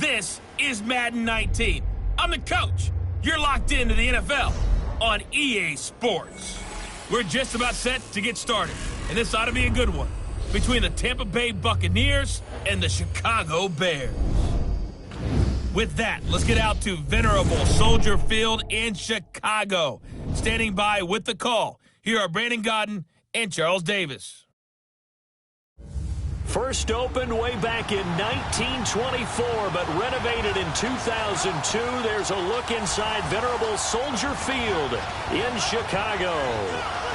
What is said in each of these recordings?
This is Madden 19. I'm the coach. You're locked into the NFL on EA Sports. We're just about set to get started, and this ought to be a good one between the Tampa Bay Buccaneers and the Chicago Bears. With that, let's get out to venerable Soldier Field in Chicago. Standing by with the call, here are Brandon Godden and Charles Davis. First opened way back in 1924, but renovated in 2002. There's a look inside venerable Soldier Field in Chicago.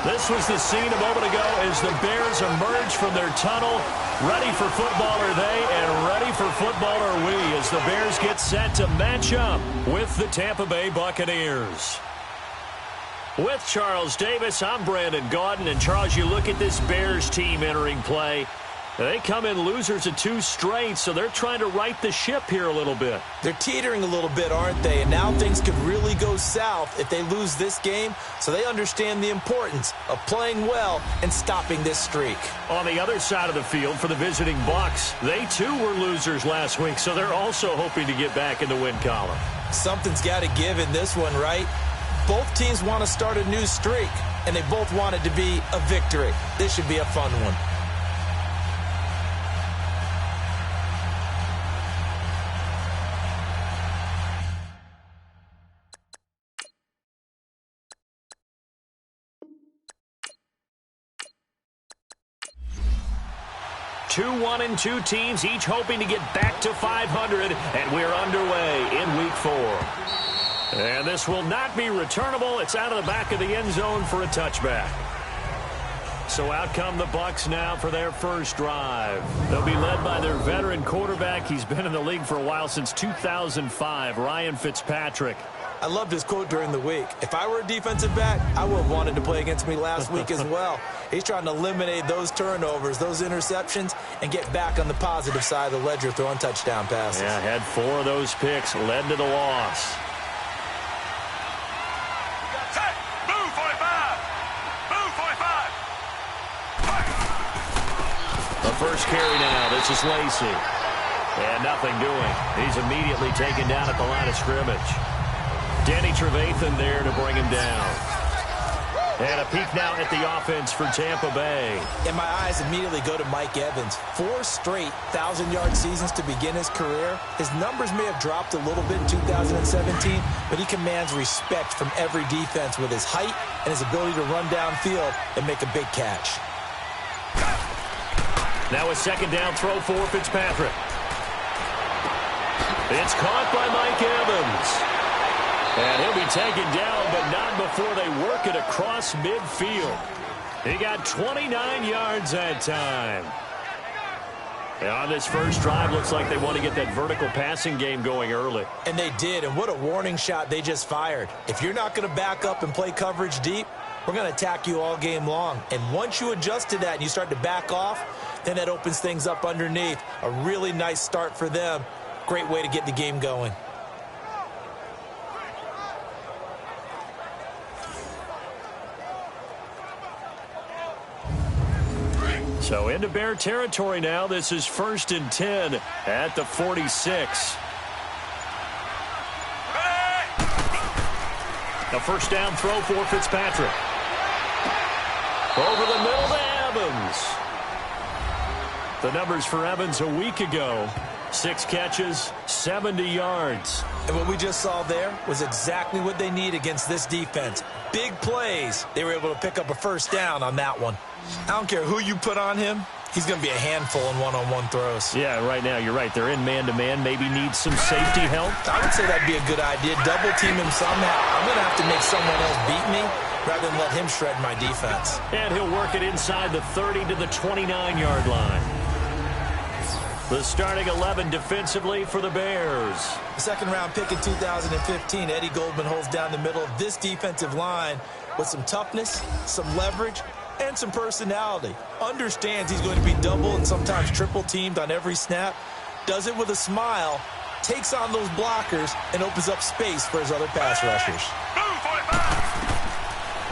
This was the scene a moment ago as the Bears emerge from their tunnel. Ready for football are they, and ready for football are we as the Bears get set to match up with the Tampa Bay Buccaneers. With Charles Davis, I'm Brandon Godden. And Charles, you look at this Bears team entering play. They come in losers of 2 straight, so they're trying to right the ship here a little bit. They're teetering a little bit, aren't they? And now things could really go south if they lose this game, so they understand the importance of playing well and stopping this streak. On the other side of the field for the visiting Bucs, they too were losers last week, so they're also hoping to get back in the win column. Something's got to give in this one, right? Both teams want to start a new streak, and they both want it to be a victory. This should be a fun one. Two 1-2 teams, each hoping to get back to 500, and we're underway in Week 4. And this will not be returnable. It's out of the back of the end zone for a touchback. So out come the Bucs now for their first drive. They'll be led by their veteran quarterback. He's been in the league for a while, since 2005, Ryan Fitzpatrick. I loved his quote during the week. If I were a defensive back, I would have wanted to play against me last week as well. He's trying to eliminate those turnovers, those interceptions, and get back on the positive side of the ledger throwing touchdown passes. Yeah, had 4 of those picks, led to the loss. Hey, move 45! Move 45! The first carry now, this is Lacy. And nothing doing. He's immediately taken down at the line of scrimmage. Danny Trevathan there to bring him down. And a peek now at the offense for Tampa Bay. And my eyes immediately go to Mike Evans. 4 straight 1,000-yard seasons to begin his career. His numbers may have dropped a little bit in 2017, but he commands respect from every defense with his height and his ability to run downfield and make a big catch. Now a second down throw for Fitzpatrick. It's caught by Mike Evans. And he'll be taken down, but not before they work it across midfield. He got 29 yards that time. And on this first drive, looks like they want to get that vertical passing game going early. And they did, and what a warning shot they just fired. If you're not going to back up and play coverage deep, we're going to attack you all game long. And once you adjust to that and you start to back off, then that opens things up underneath. A really nice start for them. Great way to get the game going. So into Bear territory now. This is 1st and 10 at the 46. A first down throw for Fitzpatrick. Over the middle to Evans. The numbers for Evans a week ago. 6 catches, 70 yards. And what we just saw there was exactly what they need against this defense. Big plays. They were able to pick up a first down on that one. I don't care who you put on him. He's going to be a handful in one-on-one throws. Yeah, right now, you're right. They're in man-to-man. Maybe need some safety help. I would say that'd be a good idea. Double team him somehow. I'm going to have to make someone else beat me rather than let him shred my defense. And he'll work it inside the 30 to the 29-yard line. The starting 11 defensively for the Bears. Second-round pick in 2015, Eddie Goldman holds down the middle of this defensive line with some toughness, some leverage, and some personality. Understands he's going to be double and sometimes triple teamed on every snap. Does it with a smile, takes on those blockers, and opens up space for his other pass rushers.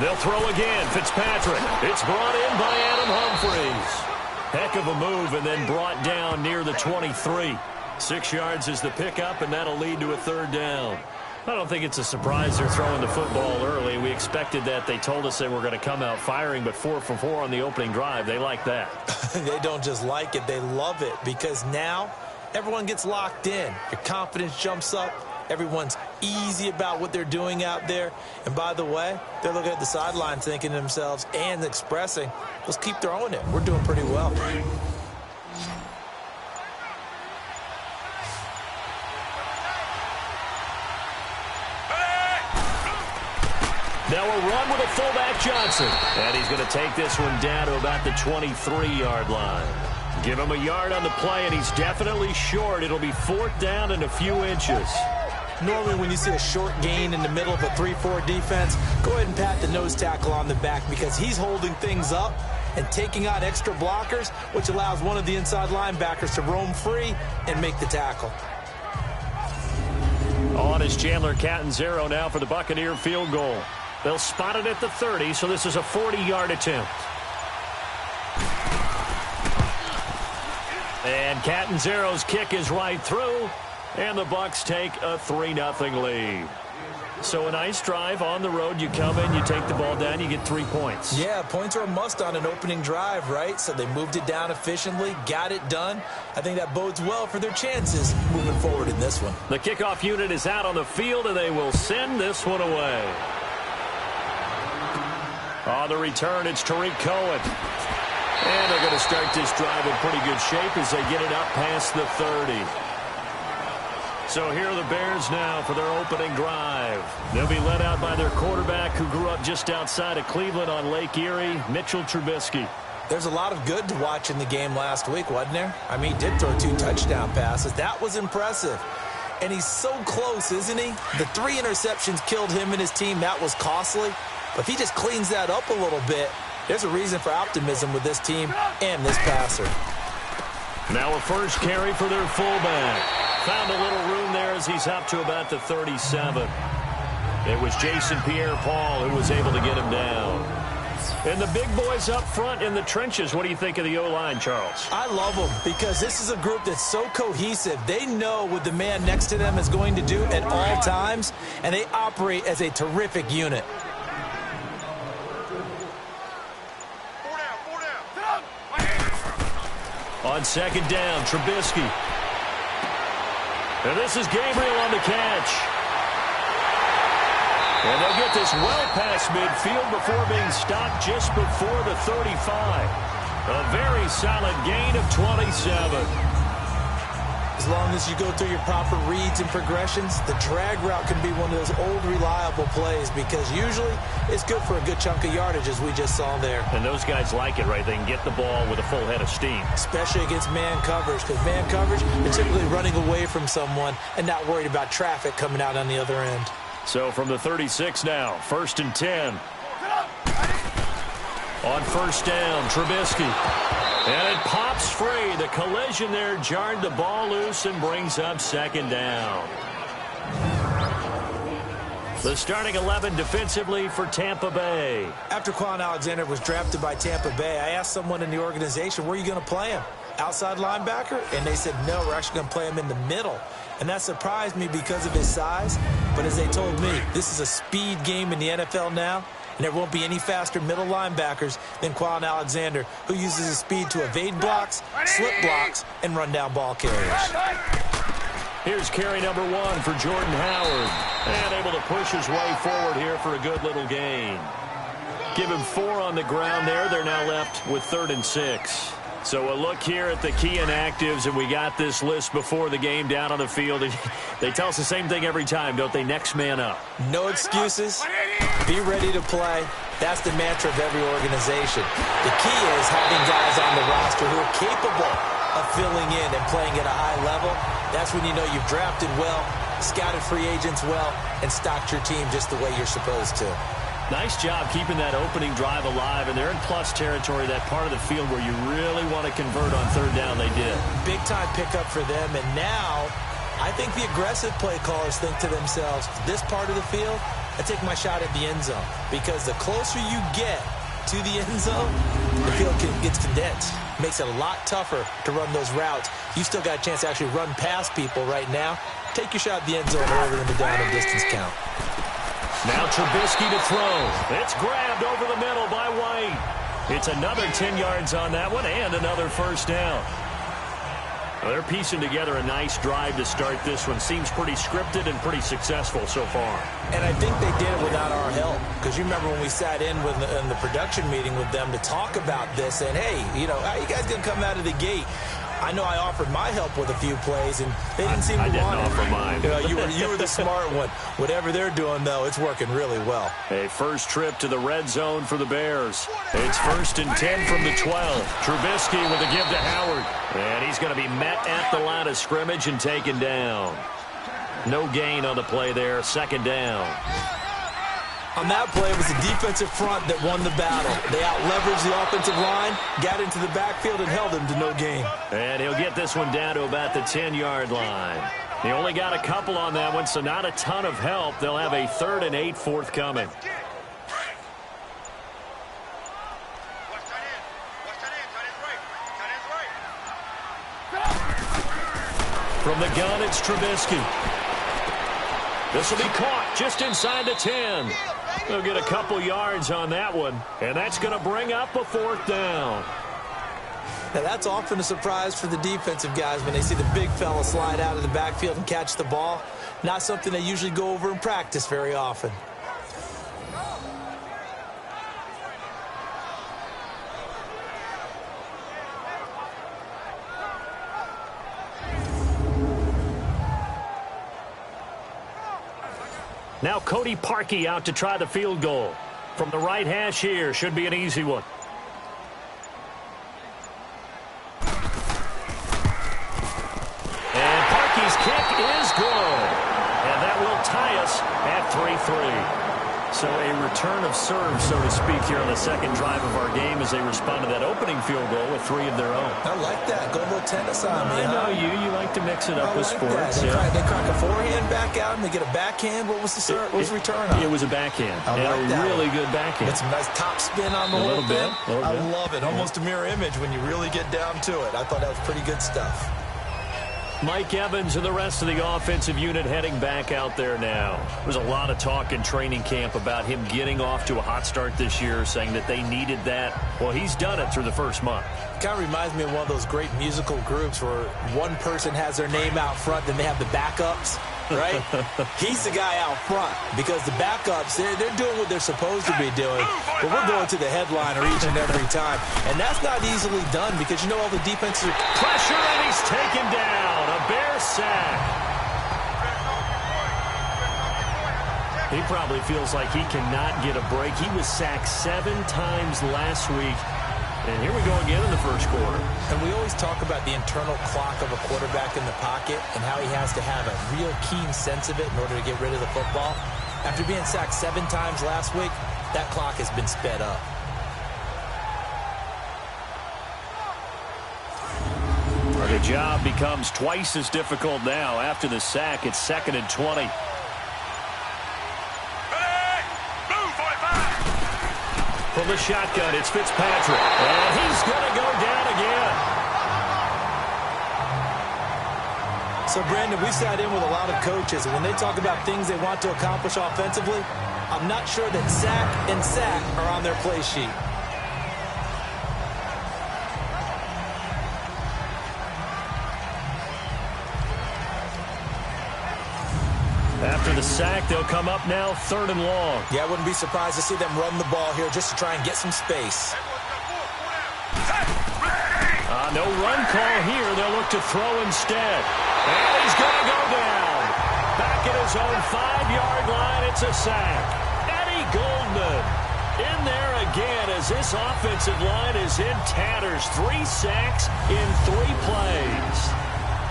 They'll throw again. Fitzpatrick. It's brought in by Adam Humphries. Heck of a move, and then brought down near the 23. 6 yards is the pickup, and that'll lead to a 3rd down. I don't think it's a surprise they're throwing the football early. We expected that. They told us they were going to come out firing, but 4 for 4 on the opening drive. They like that. They don't just like it, they love it, because now everyone gets locked in. Your confidence jumps up. Everyone's easy about what they're doing out there. And by the way, they're looking at the sideline thinking to themselves and expressing, let's keep throwing it. We're doing pretty well. Now a run with a fullback Johnson. And he's going to take this one down to about the 23-yard line. Give him a yard on the play, and he's definitely short. It'll be 4th down and a few inches. Normally when you see a short gain in the middle of a 3-4 defense, go ahead and pat the nose tackle on the back because he's holding things up and taking out extra blockers, which allows one of the inside linebackers to roam free and make the tackle. On is Chandler Catanzaro now for the Buccaneer field goal. They'll spot it at the 30, so this is a 40-yard attempt. And Catanzaro's kick is right through, and the Bucs take a 3-0 lead. So a nice drive on the road. You come in, you take the ball down, you get 3 points. Yeah, points are a must on an opening drive, right? So they moved it down efficiently, got it done. I think that bodes well for their chances moving forward in this one. The kickoff unit is out on the field, and they will send this one away. On the return, it's Tariq Cohen. And they're going to start this drive in pretty good shape as they get it up past the 30. So here are the Bears now for their opening drive. They'll be led out by their quarterback who grew up just outside of Cleveland on Lake Erie, Mitchell Trubisky. There's a lot of good to watch in the game last week, wasn't there? I mean, he did throw 2 touchdown passes. That was impressive. And he's so close, isn't he? The 3 interceptions killed him and his team. That was costly. But if he just cleans that up a little bit, there's a reason for optimism with this team and this passer. Now a first carry for their fullback. Found a little room there as he's up to about the 37. It was Jason Pierre-Paul who was able to get him down. And the big boys up front in the trenches. What do you think of the O-line, Charles? I love them because this is a group that's so cohesive. They know what the man next to them is going to do at all times, and they operate as a terrific unit. On second down, Trubisky. And this is Gabriel on the catch. And they'll get this well past midfield before being stopped just before the 35. A very solid gain of 27. As long as you go through your proper reads and progressions, the drag route can be one of those old reliable plays because usually it's good for a good chunk of yardage as we just saw there. And those guys like it, right? They can get the ball with a full head of steam. Especially against man coverage because man coverage, they're typically running away from someone and not worried about traffic coming out on the other end. So from the 36 now, 1st and 10. On first down, Trubisky. And it pops free. The collision there jarred the ball loose and brings up 2nd down. The starting 11 defensively for Tampa Bay. After Quan Alexander was drafted by Tampa Bay, I asked someone in the organization, where are you going to play him? Outside linebacker? And they said, no, we're actually going to play him in the middle. And that surprised me because of his size. But as they told me, this is a speed game in the NFL now. And there won't be any faster middle linebackers than Quan Alexander, who uses his speed to evade blocks, slip blocks, and run down ball carriers. Here's carry number 1 for Jordan Howard. And able to push his way forward here for a good little gain. Give him 4 on the ground there. They're now left with 3rd and 6. So a look here at the key inactives, and we got this list before the game down on the field. They tell us the same thing every time, don't they? Next man up. No excuses. Be ready to play. That's the mantra of every organization. The key is having guys on the roster who are capable of filling in and playing at a high level. That's when you know you've drafted well, scouted free agents well, and stocked your team just the way you're supposed to. Nice job keeping that opening drive alive, and they're in plus territory, that part of the field where you really want to convert on 3rd down. They did. Big-time pickup for them, and now I think the aggressive play callers think to themselves, this part of the field, I take my shot at the end zone, because the closer you get to the end zone, the field gets condensed. makes it a lot tougher to run those routes. You still got a chance to actually run past people right now. Take your shot at the end zone early in the down and distance count. Now Trubisky to throw. It's grabbed over the middle by White. It's another 10 yards on that one and another first down. Well, they're piecing together a nice drive to start this one. Seems pretty scripted and pretty successful so far. And I think they did it without our help. Because you remember when we sat in the production meeting with them to talk about this, and hey, you know, how you guys going to come out of the gate? I know I offered my help with a few plays, and they didn't seem to want it. I didn't offer mine. You were the smart one. Whatever they're doing, though, it's working really well. A first trip to the red zone for the Bears. It's 1st and 10 from the 12. Trubisky with a give to Howard. And he's going to be met at the line of scrimmage and taken down. No gain on the play there. 2nd down. On that play, it was the defensive front that won the battle. They out-leveraged the offensive line, got into the backfield, and held him to no gain. And he'll get this one down to about the 10-yard line. He only got a couple on that one, so not a ton of help. They'll have a 3rd and 8 forthcoming. From the gun, it's Trubisky. This will be caught just inside the 10. They'll get a couple yards on that one, and that's going to bring up a 4th down. Now, that's often a surprise for the defensive guys when they see the big fella slide out of the backfield and catch the ball. Not something they usually go over in practice very often. Now Cody Parkey out to try the field goal. From the right hash here, should be an easy one. And Parkey's kick is good. And that will tie us at 3-3. So a return of serve, so to speak, here on the 2nd drive of our game as they respond to that opening field goal with 3 of their own. I like that. Go a little tennis on me. I know you like to mix it up with sports. They crack a forehand back out and they get a backhand. What was the serve? What was the return on? It was a backhand. And a really good backhand. Get some nice top spin on the whole thing. I love it. Almost a mirror image when you really get down to it. I thought that was pretty good stuff. Mike Evans and the rest of the offensive unit heading back out there now. There's a lot of talk in training camp about him getting off to a hot start this year, saying that they needed that. Well, he's done it through the first month. Kind of reminds me of one of those great musical groups where one person has their name out front, then they have the backups, right? He's the guy out front because the backups, they're doing what they're supposed to be doing, but we're going to the headliner each and every time. And that's not easily done because, you know, all the defenses are... Pressure, and he's taken down. A Bear sack. He probably feels like he cannot get a break. He was sacked 7 times last week. And here we go again in the first quarter. And we always talk about the internal clock of a quarterback in the pocket and how he has to have a real keen sense of it in order to get rid of the football. After being sacked 7 times last week, that clock has been sped up. The job becomes twice as difficult now. After the sack, it's 2nd and 20. From the shotgun, it's Fitzpatrick. And he's going to go down again. So, Brandon, we sat in with a lot of coaches, and when they talk about things they want to accomplish offensively, I'm not sure that sack and sack are on their play sheet. After the sack, they'll come up now 3rd and long. Yeah, I wouldn't be surprised to see them run the ball here just to try and get some space. No run call here. They'll look to throw instead. And he's going to go down. Back at his own 5-yard line, it's a sack. Eddie Goldman in there again as this offensive line is in tatters. 3 sacks in 3 plays.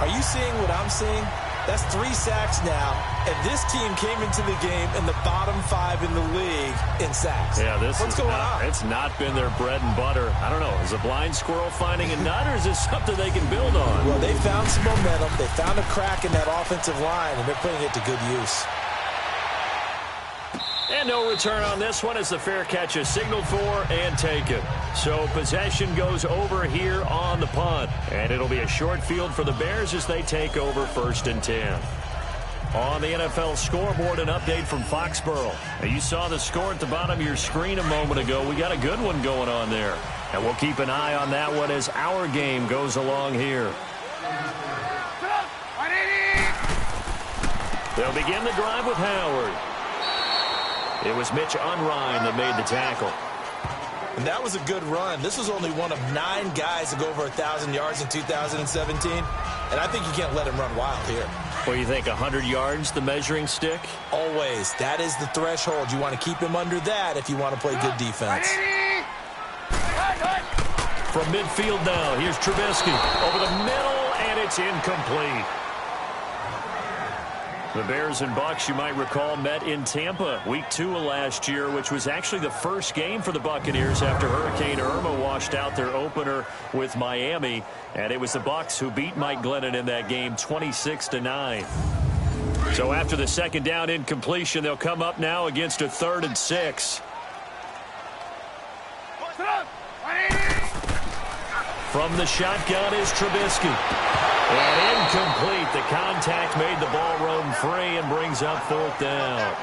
Are you seeing what I'm seeing? That's 3 sacks now, and this team came into the game in the bottom 5 in the league in sacks. Yeah, what's going on? It's not been their bread and butter. I don't know. Is a blind squirrel finding a nut, or is this something they can build on? Well, they found some momentum. They found a crack in that offensive line, and they're putting it to good use. And no return on this one as the fair catch is signaled for and taken. So possession goes over here on the punt. And it'll be a short field for the Bears as they take over 1st and 10. On the NFL scoreboard, an update from Foxborough. Now, you saw the score at the bottom of your screen a moment ago. We got a good one going on there. And we'll keep an eye on that one as our game goes along here. They'll begin the drive with Howard. It was Mitch Unrein that made the tackle. And that was a good run. This was only one of 9 guys to go over 1,000 yards in 2017. And I think you can't let him run wild here. What do you think, 100 yards, the measuring stick? Always. That is the threshold. You want to keep him under that if you want to play good defense. From midfield now, here's Trubisky. Over the middle, and it's incomplete. The Bears and Bucs, you might recall, met in Tampa week 2 of last year, which was actually the first game for the Buccaneers after Hurricane Irma washed out their opener with Miami. And it was the Bucs who beat Mike Glennon in that game 26-9. So after the second down incompletion, they'll come up now against a 3rd and 6. From the shotgun is Trubisky. And incomplete. The contact made the ball roam free and brings up 4th down.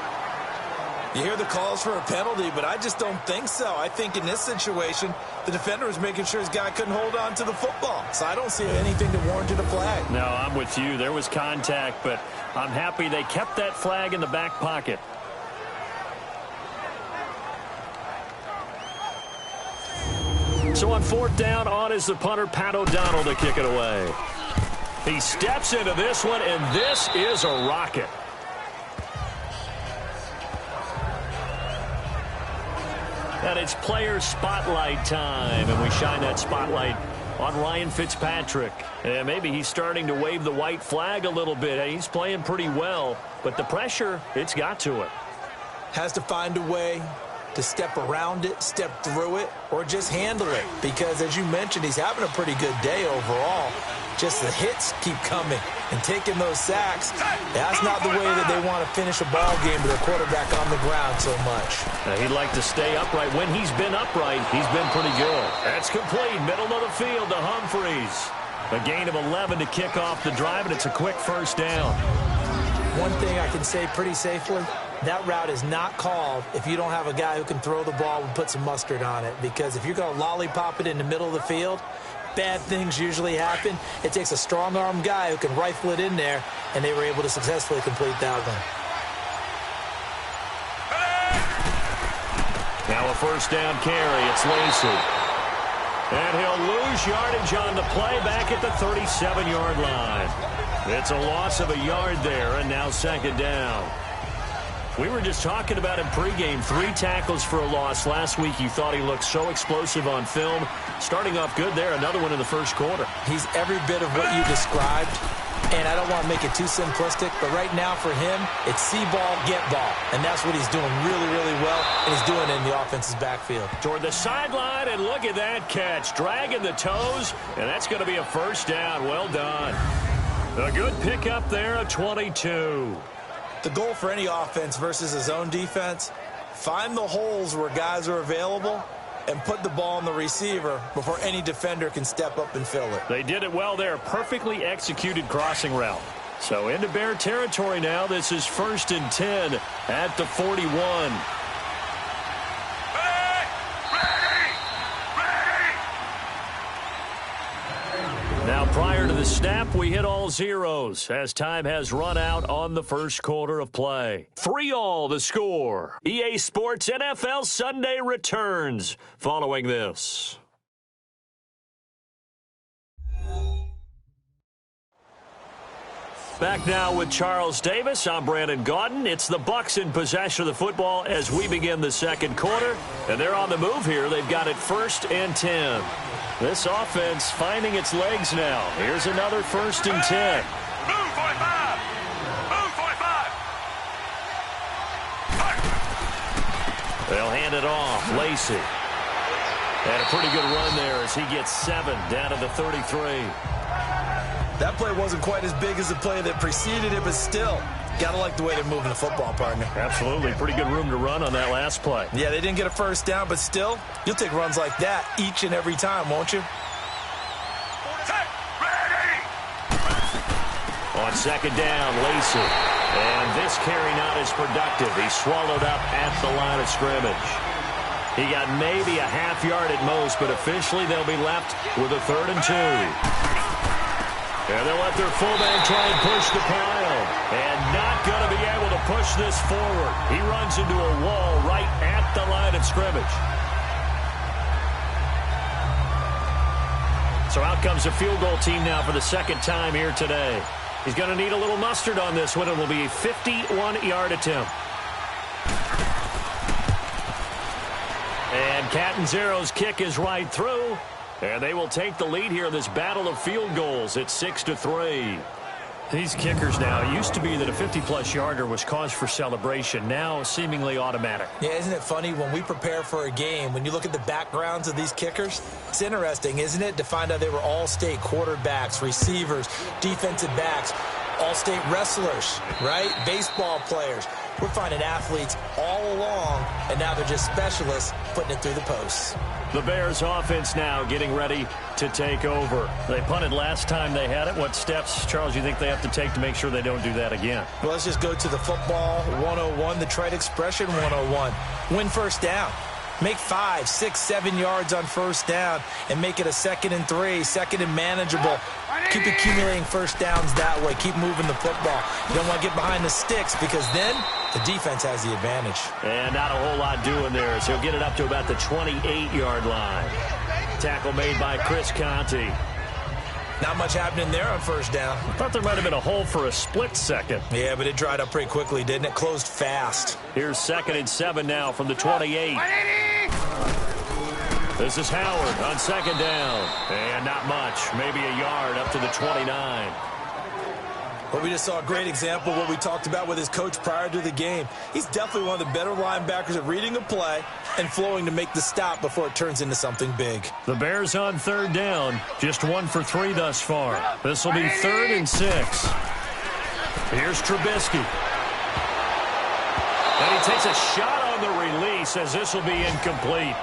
You hear the calls for a penalty, but I just don't think so. I think in this situation, the defender was making sure his guy couldn't hold on to the football. So I don't see anything that warranted a flag. No, I'm with you. There was contact, but I'm happy they kept that flag in the back pocket. So on 4th down, on is the punter, Pat O'Donnell, to kick it away. He steps into this one, and this is a rocket. And it's player spotlight time, and we shine that spotlight on Ryan Fitzpatrick. And maybe he's starting to wave the white flag a little bit. He's playing pretty well, but the pressure, it's got to it. Has to find a way to step around it, step through it, or just handle it. Because, as you mentioned, he's having a pretty good day overall. Just the hits keep coming and taking those sacks. That's not the way that they want to finish a ball game with their quarterback on the ground so much. He'd like to stay upright. When he's been upright, he's been pretty good. That's complete. Middle of the field to Humphreys. A gain of 11 to kick off the drive, and it's a quick 1st down. One thing I can say pretty safely, that route is not called if you don't have a guy who can throw the ball and put some mustard on it. Because if you're going to lollipop it in the middle of the field, bad things usually happen. It takes a strong-arm guy who can rifle it in there, and they were able to successfully complete that one. Now a 1st down carry. It's Lacey. And he'll lose yardage on the play back at the 37-yard line. It's a loss of a yard there, and now 2nd down. We were just talking about him pregame. 3 tackles for a loss. Last week you thought he looked so explosive on film. Starting off good there. Another one in the 1st quarter. He's every bit of what you described. And I don't want to make it too simplistic, but right now for him, it's see ball, get ball. And that's what he's doing really, really well, and he's doing it in the offense's backfield. Toward the sideline, and look at that catch. Dragging the toes, and that's going to be a 1st down. Well done. A good pickup there of 22. The goal for any offense versus his own defense, find the holes where guys are available and put the ball on the receiver before any defender can step up and fill it. They did it well there. Perfectly executed crossing route. So into Bear territory now. This is 1st and 10 at the 41. Now, prior to the snap, we hit all zeros as time has run out on the 1st quarter of play. 3-all the score. EA Sports NFL Sunday returns following this. Back now with Charles Davis. I'm Brandon Gaudin. It's the Bucs in possession of the football as we begin the 2nd quarter. And they're on the move here. They've got it 1st and 10. This offense finding its legs now. Here's another 1st and 10. Move 45! Move 45! They'll hand it off. Lacey. And a pretty good run there as he gets 7 down to the 33. That play wasn't quite as big as the play that preceded it, but still, Gotta like the way they're moving the football, partner. Absolutely. Pretty good room to run on that last play. Yeah, they didn't get a first down, but still, you'll take runs like that each and every time, won't you? On second down, Lacey. And this carry not as productive. He's swallowed up at the line of scrimmage. He got maybe a half yard at most, but officially they'll be left with a 3rd and 2. And they'll let their fullback try and push the pile. And not going to be able to push this forward. He runs into a wall right at the line of scrimmage. So out comes the field goal team now for the second time here today. He's going to need a little mustard on this one. It will be a 51-yard attempt. And Catanzero's kick is right through. And they will take the lead here in this battle of field goals at 6-3. These kickers now, it used to be that a 50-plus yarder was cause for celebration. Now seemingly automatic. Yeah, isn't it funny when we prepare for a game, when you look at the backgrounds of these kickers, it's interesting, isn't it, to find out they were all-state quarterbacks, receivers, defensive backs, all-state wrestlers, right? Baseball players. We're finding athletes all along, and now they're just specialists putting it through the posts. The Bears offense now getting ready to take over. They punted last time they had it. What steps, Charles, you think they have to take to make sure they don't do that again? Well, let's just go to the football 101, the trade expression 101. Win first down. Make 5, 6, 7 yards on first down and make it a 2nd and 3, 2nd and manageable. Keep accumulating first downs that way. Keep moving the football. You don't want to get behind the sticks because then the defense has the advantage. And not a whole lot doing there, so he'll get it up to about the 28-yard line. Tackle made by Chris Conte. Not much happening there on first down. I thought there might have been a hole for a split second. Yeah, but it dried up pretty quickly, didn't it? Closed fast. Here's 2nd and 7 now from the 28. This is Howard on 2nd down. And not much. Maybe a yard up to the 29. Well, we just saw a great example of what we talked about with his coach prior to the game. He's definitely one of the better linebackers at reading a play and flowing to make the stop before it turns into something big. The Bears on 3rd down. Just 1 for 3 thus far. This will be 3rd and 6. Here's Trubisky. And he takes a shot on the release as this will be incomplete.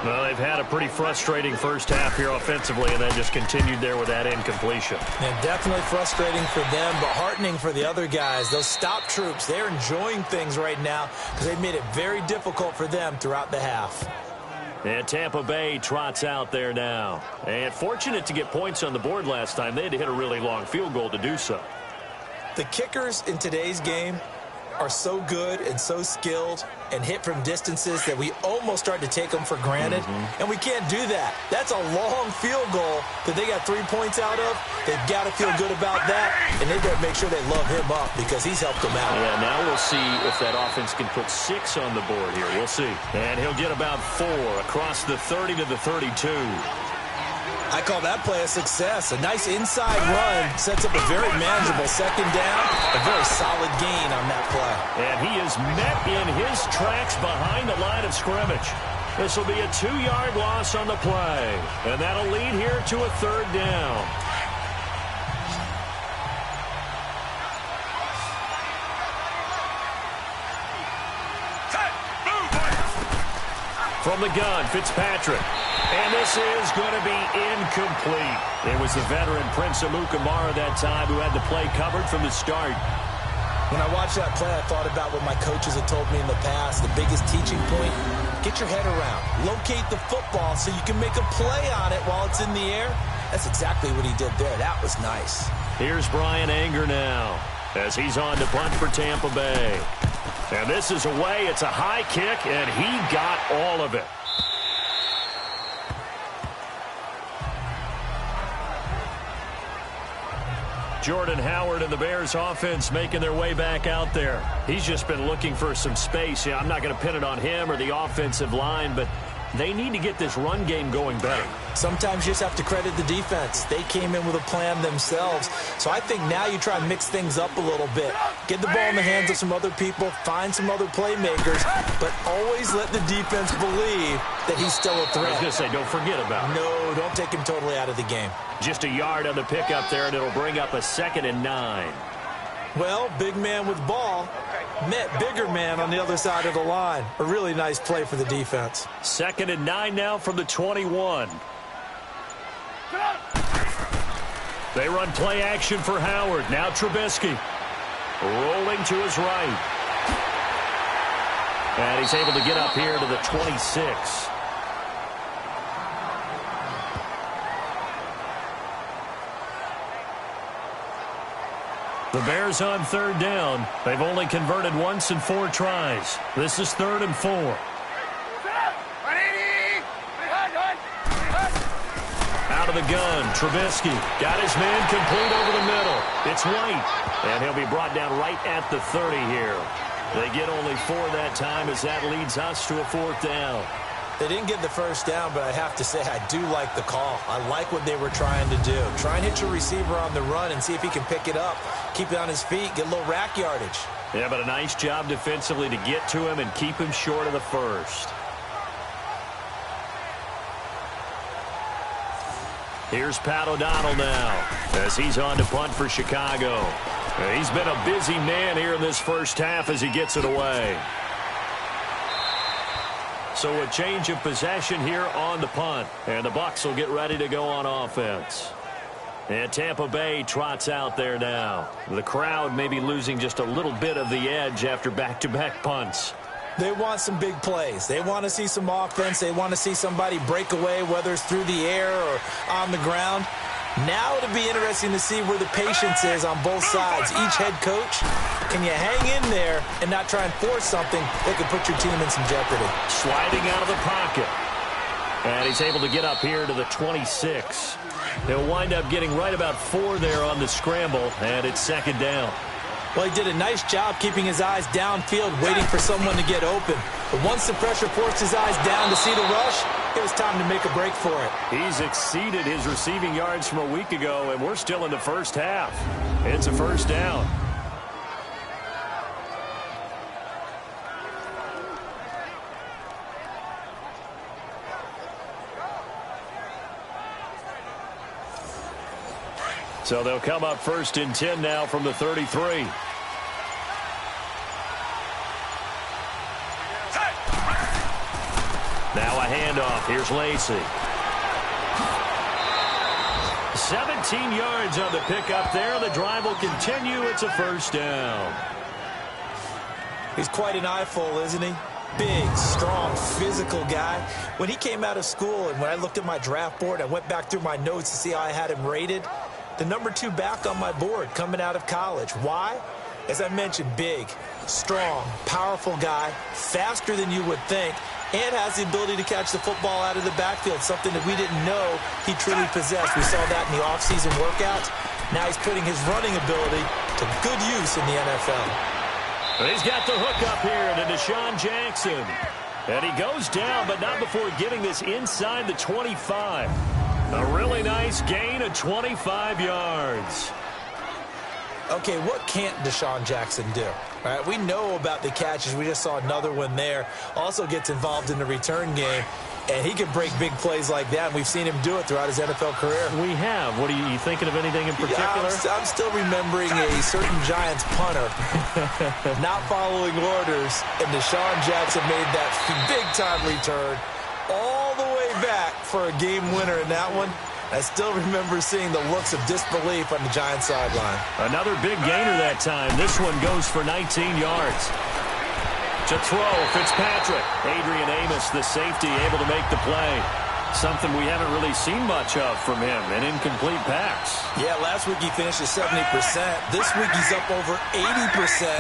Well, they've had a pretty frustrating first half here offensively, and then just continued there with that incompletion. And definitely frustrating for them, but heartening for the other guys. Those stop troops, they're enjoying things right now because they've made it very difficult for them throughout the half. And Tampa Bay trots out there now. And fortunate to get points on the board last time. They had to hit a really long field goal to do so. The kickers in today's game are so good and so skilled and hit from distances that we almost start to take them for granted. And we can't do that. That's a long field goal that they got 3 points out of. They've got to feel good about that, and they've got to make sure they love him up because he's helped them out. Yeah, now we'll see if that offense can put 6 on the board here. We'll see. And he'll get about 4 across the 30 to the 32. I call that play a success. A nice inside run sets up a very manageable 2nd down. A very solid gain on that play. And he is met in his tracks behind the line of scrimmage. This will be a 2-yard loss on the play. And that'll lead here to a 3rd down. From the gun, Fitzpatrick. And this is going to be incomplete. It was the veteran Prince Amukamara that time who had the play covered from the start. When I watched that play, I thought about what my coaches had told me in the past. The biggest teaching point, get your head around. Locate the football so you can make a play on it while it's in the air. That's exactly what he did there. That was nice. Here's Brian Anger now as he's on to punt for Tampa Bay. And this is away. It's a high kick, and he got all of it. Jordan Howard and the Bears offense making their way back out there. He's just been looking for some space. Yeah, I'm not going to pin it on him or the offensive line, but they need to get this run game going better. Sometimes you just have to credit the defense. They came in with a plan themselves. So I think now you try and mix things up a little bit. Get the ball in the hands of some other people, find some other playmakers, but always let the defense believe that he's still a threat. I was going to say, don't forget about it. No, don't take him totally out of the game. Just a yard on the pickup there, and it'll bring up a 2nd and 9. Well, big man with ball met bigger man on the other side of the line. A really nice play for the defense. 2nd and 9 now from the 21. They run play action for Howard. Now Trubisky rolling to his right. And he's able to get up here to the 26. The Bears on 3rd down. They've only converted once in 4 tries. This is 3rd and 4. Out of the gun, Trubisky got his man complete over the middle. It's White, and he'll be brought down right at the 30 here. They get only 4 that time as that leads us to a 4th down. They didn't get the first down, but I have to say I do like the call. I like what they were trying to do. Try and hit your receiver on the run and see if he can pick it up. Keep it on his feet, get a little rack yardage. Yeah, but a nice job defensively to get to him and keep him short of the first. Here's Pat O'Donnell now as he's on to punt for Chicago. He's been a busy man here in this first half as he gets it away. So a change of possession here on the punt. And the Bucs will get ready to go on offense. And Tampa Bay trots out there now. The crowd may be losing just a little bit of the edge after back-to-back punts. They want some big plays. They want to see some offense. They want to see somebody break away, whether it's through the air or on the ground. Now it'll be interesting to see where the patience is on both sides. Each head coach, can you hang in there and not try and force something that could put your team in some jeopardy? Sliding out of the pocket. And he's able to get up here to the 26. He'll wind up getting right about 4 there on the scramble, and it's 2nd down. Well, he did a nice job keeping his eyes downfield, waiting for someone to get open. But once the pressure forced his eyes down to see the rush, it was time to make a break for it. He's exceeded his receiving yards from a week ago, and we're still in the first half. It's a 1st down. So they'll come up 1st and 10 now from the 33. Now a handoff. Here's Lacy. 17 yards on the pickup there. The drive will continue. It's a 1st down. He's quite an eyeful, isn't he? Big, strong, physical guy. When he came out of school and when I looked at my draft board, I went back through my notes to see how I had him rated. The number 2 back on my board coming out of college. Why? As I mentioned, big, strong, powerful guy, faster than you would think, and has the ability to catch the football out of the backfield, something that we didn't know he truly possessed. We saw that in the offseason workouts. Now he's putting his running ability to good use in the NFL. He's got the hook up here to Deshaun Jackson. And he goes down, but not before getting this inside the 25. A really nice gain of 25 yards. Okay, what can't Deshaun Jackson do? All right, we know about the catches. We just saw another one there. Also gets involved in the return game, and he can break big plays like that. And we've seen him do it throughout his NFL career. We have. What are you thinking of anything in particular? Yeah, I'm still remembering a certain Giants punter not following orders, and Deshaun Jackson made that big-time return all the way back for a game winner in that one. I still remember seeing the looks of disbelief on the Giants sideline. Another big gainer that time. This one goes for 19 yards. To throw, Fitzpatrick. Adrian Amos, the safety, able to make the play. Something we haven't really seen much of from him, an incomplete pass. Yeah, last week he finished at 70%. This week he's up over 80%.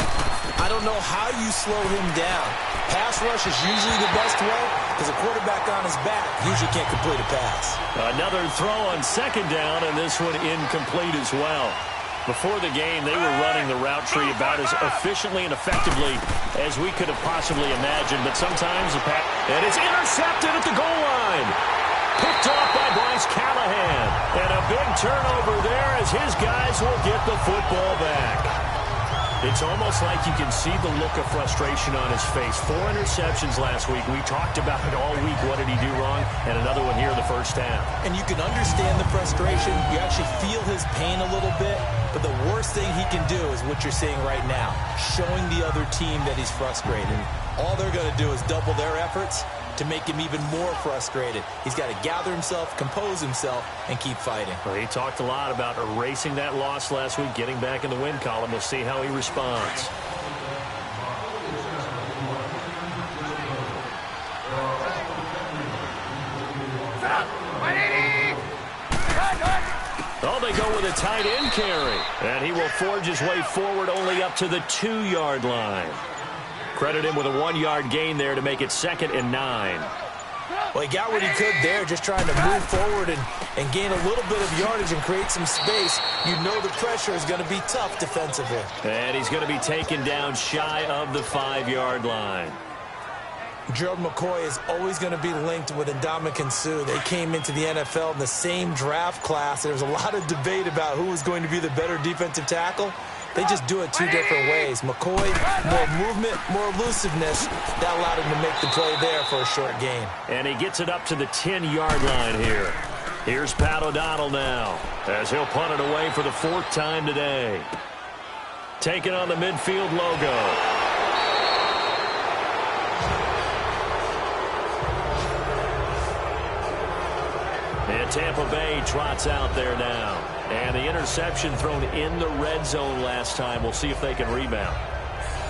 I don't know how you slow him down. Pass rush is usually the best way because a quarterback on his back usually can't complete a pass. Another throw on 2nd down, and this one incomplete as well. Before the game, they were running the route tree about as efficiently and effectively as we could have possibly imagined. But sometimes the pass, and it's intercepted at the goal line. Picked off by Bryce Callahan. And a big turnover there as his guys will get the football back. It's almost like you can see the look of frustration on his face. 4 interceptions last week. We talked about it all week. What did he do wrong? And another one here in the first half. And you can understand the frustration. You actually feel his pain a little bit. But the worst thing he can do is what you're seeing right now, showing the other team that he's frustrated. All they're going to do is double their efforts to make him even more frustrated. He's got to gather himself, compose himself, and keep fighting. Well, he talked a lot about erasing that loss last week, getting back in the win column. We'll see how he responds. Oh, they go with a tight end carry. And he will forge his way forward only up to the 2-yard line. Credit him with a 1-yard gain there to make it 2nd and 9. Well, he got what he could there, just trying to move forward and gain a little bit of yardage and create some space. You know the pressure is going to be tough defensively. And he's going to be taken down shy of the 5-yard line. Gerald McCoy is always going to be linked with Ndamukong Suh. They came into the NFL in the same draft class. There was a lot of debate about who was going to be the better defensive tackle. They just do it 2 different ways. McCoy, more movement, more elusiveness. That allowed him to make the play there for a short gain. And he gets it up to the 10-yard line here. Here's Pat O'Donnell now, as he'll punt it away for the 4th time today. Taking on the midfield logo. And Tampa Bay trots out there now. And the interception thrown in the red zone last time. We'll see if they can rebound.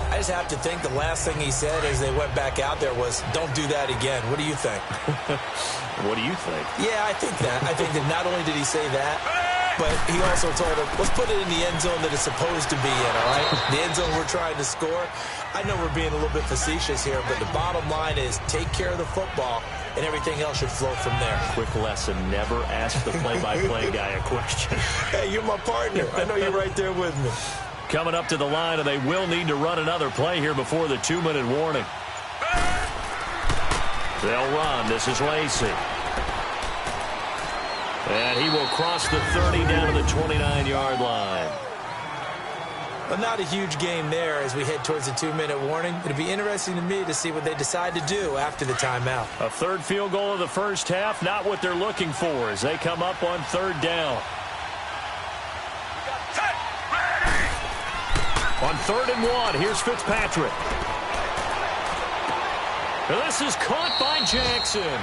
I just have to think the last thing he said as they went back out there was, don't do that again. What do you think? What do you think? Yeah, I think that. I think that not only did he say that, but he also told him, let's put it in the end zone that it's supposed to be in, all right? The end zone we're trying to score. I know we're being a little bit facetious here, but the bottom line is take care of the football, and everything else should flow from there. Quick lesson, never ask the play-by-play guy a question. Hey, you're my partner. I know you're right there with me. Coming up to the line, and they will need to run another play here before the 2-minute warning. They'll run. This is Lacey. And he will cross the 30 down to the 29-yard line. Well, not a huge game there as we head towards the 2-minute warning. It'll be interesting to me to see what they decide to do after the timeout. A 3rd field goal of the first half, not what they're looking for as they come up on 3rd down. On 3rd and 1, here's Fitzpatrick. And this is caught by Jackson.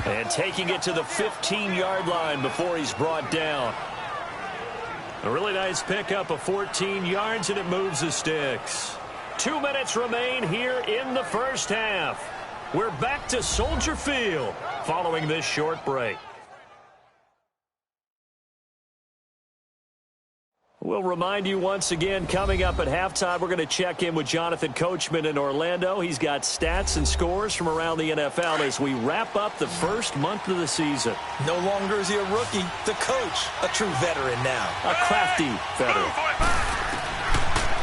And taking it to the 15-yard line before he's brought down. A really nice pickup of 14 yards, and it moves the sticks. 2 minutes remain here in the first half. We're back to Soldier Field following this short break. We'll remind you once again, coming up at halftime, we're going to check in with Jonathan Coachman in Orlando. He's got stats and scores from around the NFL as we wrap up the first month of the season. No longer is he a rookie, the coach, a true veteran now. A crafty veteran.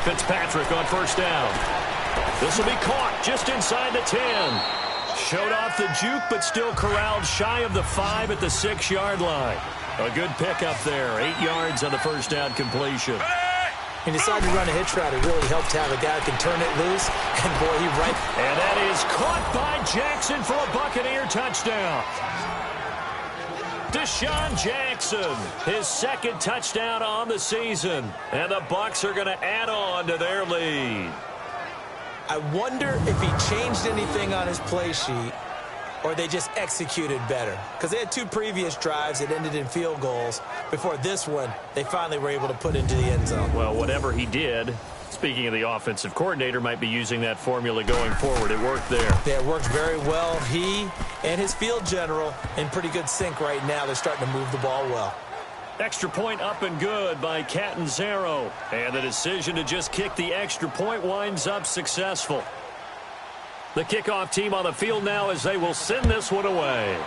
Fitzpatrick on 1st down. This will be caught just inside the 10. Showed off the juke, but still corralled shy of the 5 at the 6-yard line. A good pickup there. 8 yards on the first down completion. He decided to run a hitch route. It really helped to have a guy who can turn it loose. And, boy, he right. And that is caught by Jackson for a Buccaneer touchdown. Deshaun Jackson, his 2nd touchdown on the season. And the Bucs are going to add on to their lead. I wonder if he changed anything on his play sheet or they just executed better. Because they had 2 previous drives that ended in field goals. Before this one, they finally were able to put into the end zone. Well, whatever he did, speaking of the offensive coordinator, might be using that formula going forward. It worked there. Yeah, it worked very well. He and his field general in pretty good sync right now. They're starting to move the ball well. Extra point up and good by Catanzaro. And the decision to just kick the extra point winds up successful. The kickoff team on the field now as they will send this one away.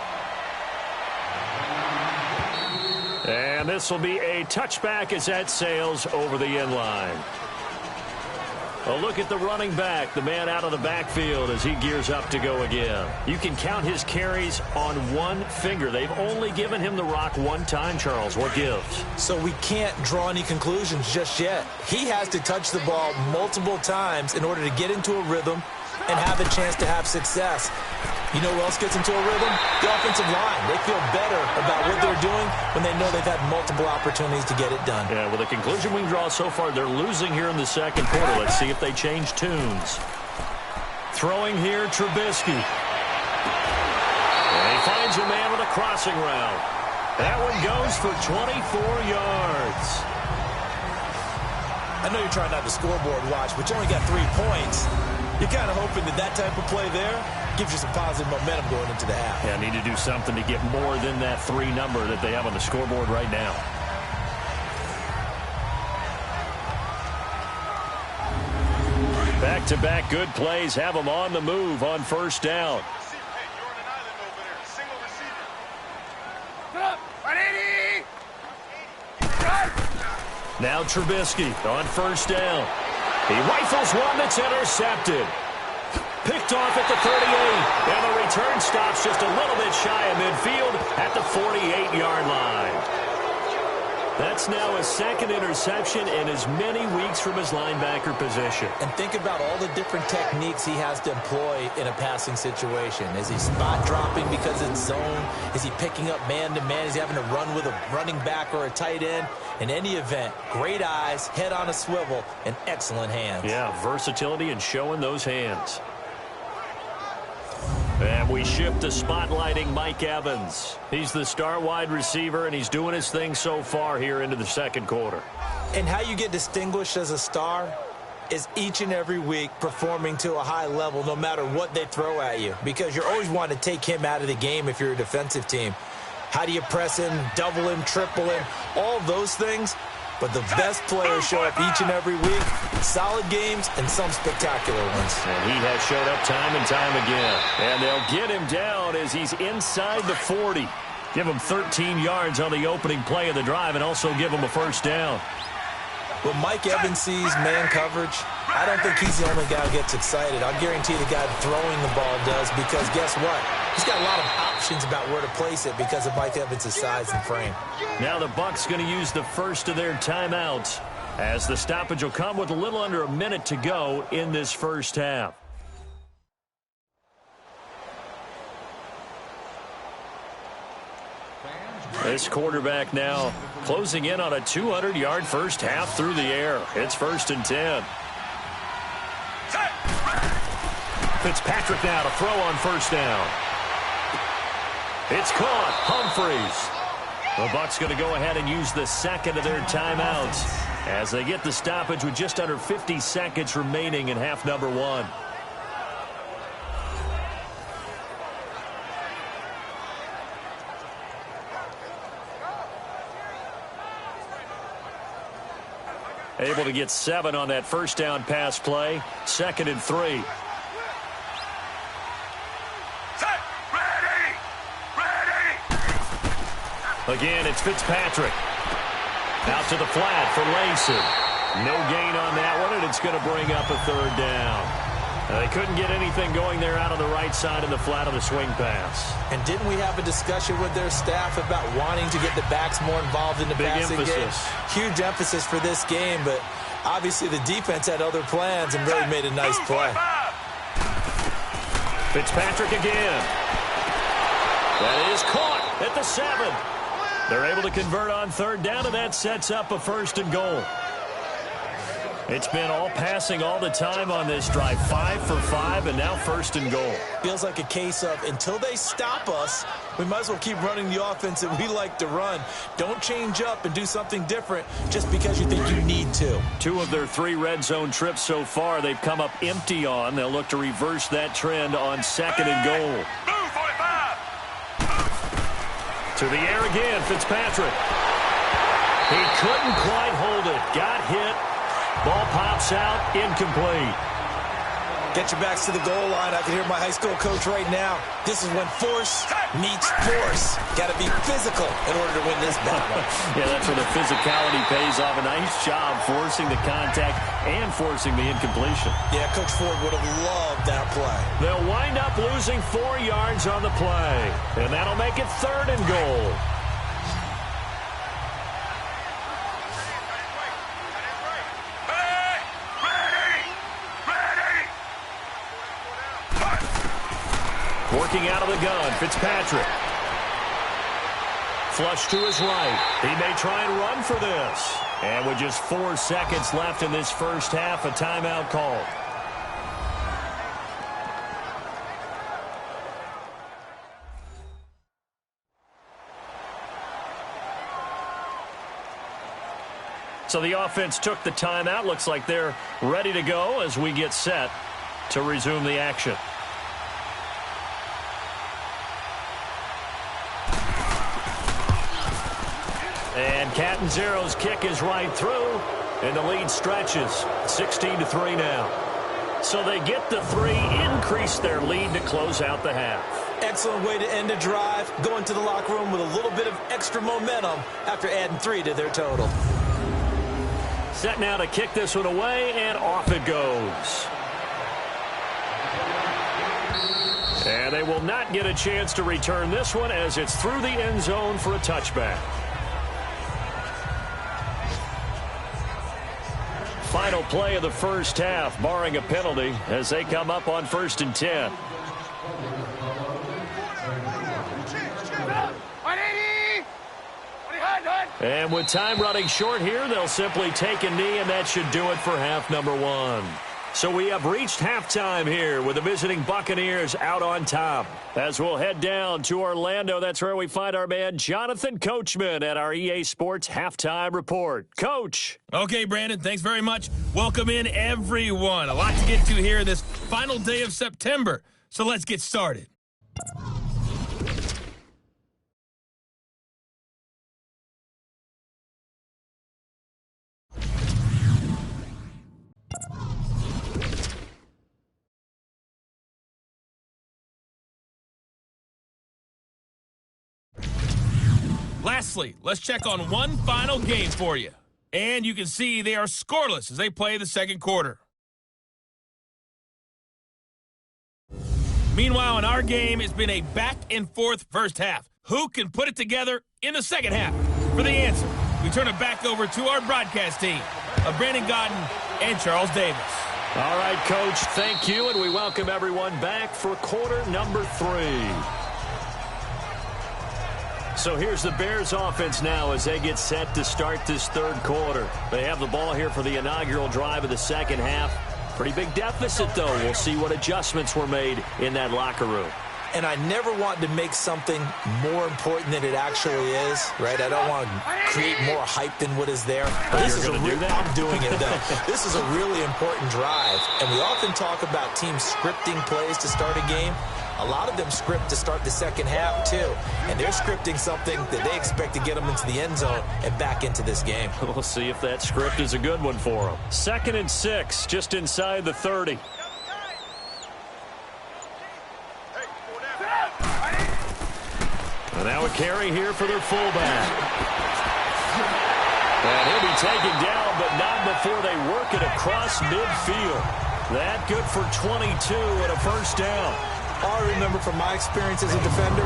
And this will be a touchback as that sails over the end line. A look at the running back, the man out of the backfield as he gears up to go again. You can count his carries on one finger. They've only given him the rock one time, Charles. What gives? So we can't draw any conclusions just yet. He has to touch the ball multiple times in order to get into a rhythm and have a chance to have success. You know who else gets into a rhythm? The offensive line. They feel better about what they're doing when they know they've had multiple opportunities to get it done. Yeah, with the conclusion we can draw so far, they're losing here in the second quarter. Let's see if they change tunes. Throwing here, Trubisky. And he finds a man with a crossing route. That one goes for 24 yards. I know you're trying not to scoreboard watch, but you only got 3 points. You're kind of hoping that type of play there gives you some positive momentum going into the half. Yeah, need to do something to get more than that 3 number that they have on the scoreboard right now. Back-to-back good plays have them on the move on first down. Now Trubisky on first down. He rifles one that's intercepted. Picked off at the 38. And the return stops just a little bit shy of midfield at the 48-yard line. That's now a second interception in as many weeks from his linebacker position. And think about all the different techniques he has to employ in a passing situation. Is he spot dropping because it's zone? Is he picking up man-to-man? Is he having to run with a running back or a tight end? In any event, great eyes, head on a swivel, and excellent hands. Yeah, versatility and showing those hands. And we shift to spotlighting Mike Evans. He's the star wide receiver, and he's doing his thing so far here into the second quarter. And how you get distinguished as a star is each and every week performing to a high level no matter what they throw at you, because you're always wanting to take him out of the game if you're a defensive team. How do you press him, double him, triple him, all those things? But the best players show up each and every week. Solid games and some spectacular ones. And he has showed up time and time again. And they'll get him down as he's inside the 40. Give him 13 yards on the opening play of the drive and also give him a first down. When Mike Evans sees man coverage, I don't think he's the only guy who gets excited. I'll guarantee the guy throwing the ball does, because guess what? He's got a lot of options about where to place it because of Mike Evans' size and frame. Now the Bucs going to use the first of their timeouts as the stoppage will come with a little under a minute to go in this first half. This quarterback now closing in on a 200-yard first half through the air. It's 1st and 10. Fitzpatrick now to throw on first down. It's caught. Humphreys. The Bucs going to go ahead and use the second of their timeouts as they get the stoppage with just under 50 seconds remaining in half number 1. Able to get 7 on that first down pass play. 2nd and 3. Again, it's Fitzpatrick. Out to the flat for Lacey. No gain on that one, and it's going to bring up a 3rd down. They couldn't get anything going there out on the right side of the flat of the swing pass. And didn't we have a discussion with their staff about wanting to get the backs more involved in the passing game? Huge emphasis for this game, but obviously the defense had other plans and really made a nice play. Fitzpatrick again. That is caught at the 7. They're able to convert on 3rd down, and that sets up a 1st and goal. It's been all passing all the time on this drive. 5 for 5, and now 1st and goal. Feels like a case of until they stop us, we might as well keep running the offense that we like to run. Don't change up and do something different just because you think you need to. 2 of their 3 red zone trips so far they've come up empty on. They'll look to reverse that trend on 2nd and goal. To the air again, Fitzpatrick. He couldn't quite hold it. Got hit. Ball pops out, incomplete. Get your backs to the goal line. I can hear my high school coach right now. This is when force meets force. Got to be physical in order to win this battle. Yeah, that's where the physicality pays off. A nice job forcing the contact and forcing the incompletion. Yeah, Coach Ford would have loved that play. They'll wind up losing 4 yards on the play, and that'll make it 3rd and goal. Working out of the gun, Fitzpatrick. Flush to his right. He may try and run for this. And with just 4 seconds left in this first half, a timeout called. So the offense took the timeout. Looks like they're ready to go as we get set to resume the action. And Catanzaro's kick is right through, and the lead stretches 16-3 now. So they get the 3, increase their lead to close out the half. Excellent way to end a drive, going to the locker room with a little bit of extra momentum after adding 3 to their total. Set now to kick this one away, and off it goes. And they will not get a chance to return this one as it's through the end zone for a touchback. Final play of the first half, barring a penalty, as they come up on 1st and 10. And with time running short here, they'll simply take a knee, and that should do it for half number 1. So we have reached halftime here with the visiting Buccaneers out on top. As we'll head down to Orlando, that's where we find our man Jonathan Coachman at our EA Sports Halftime Report. Coach. Okay, Brandon, thanks very much. Welcome in, everyone. A lot to get to here this final day of September. So let's get started. Lastly, let's check on one final game for you. And you can see they are scoreless as they play the second quarter. Meanwhile, in our game, it's been a back-and-forth first half. Who can put it together in the second half? For the answer, we turn it back over to our broadcast team of Brandon Godden and Charles Davis. All right, Coach, thank you, and we welcome everyone back for quarter number 3. So here's the Bears offense now as they get set to start this third quarter. They have the ball here for the inaugural drive of the second half. Pretty big deficit, though. We'll see what adjustments were made in that locker room. And I never want to make something more important than it actually is, right? I don't want to create more hype than what is there. But this is I'm doing it, though. This is a really important drive. And we often talk about teams scripting plays to start a game. A lot of them script to start the second half, too. And they're scripting something that they expect to get them into the end zone and back into this game. We'll see if that script is a good one for them. 2nd and 6, just inside the 30. And now a carry here for their fullback. And he'll be taken down, but not before they work it across midfield. That good for 22 and a first down. All I remember from my experience as a defender,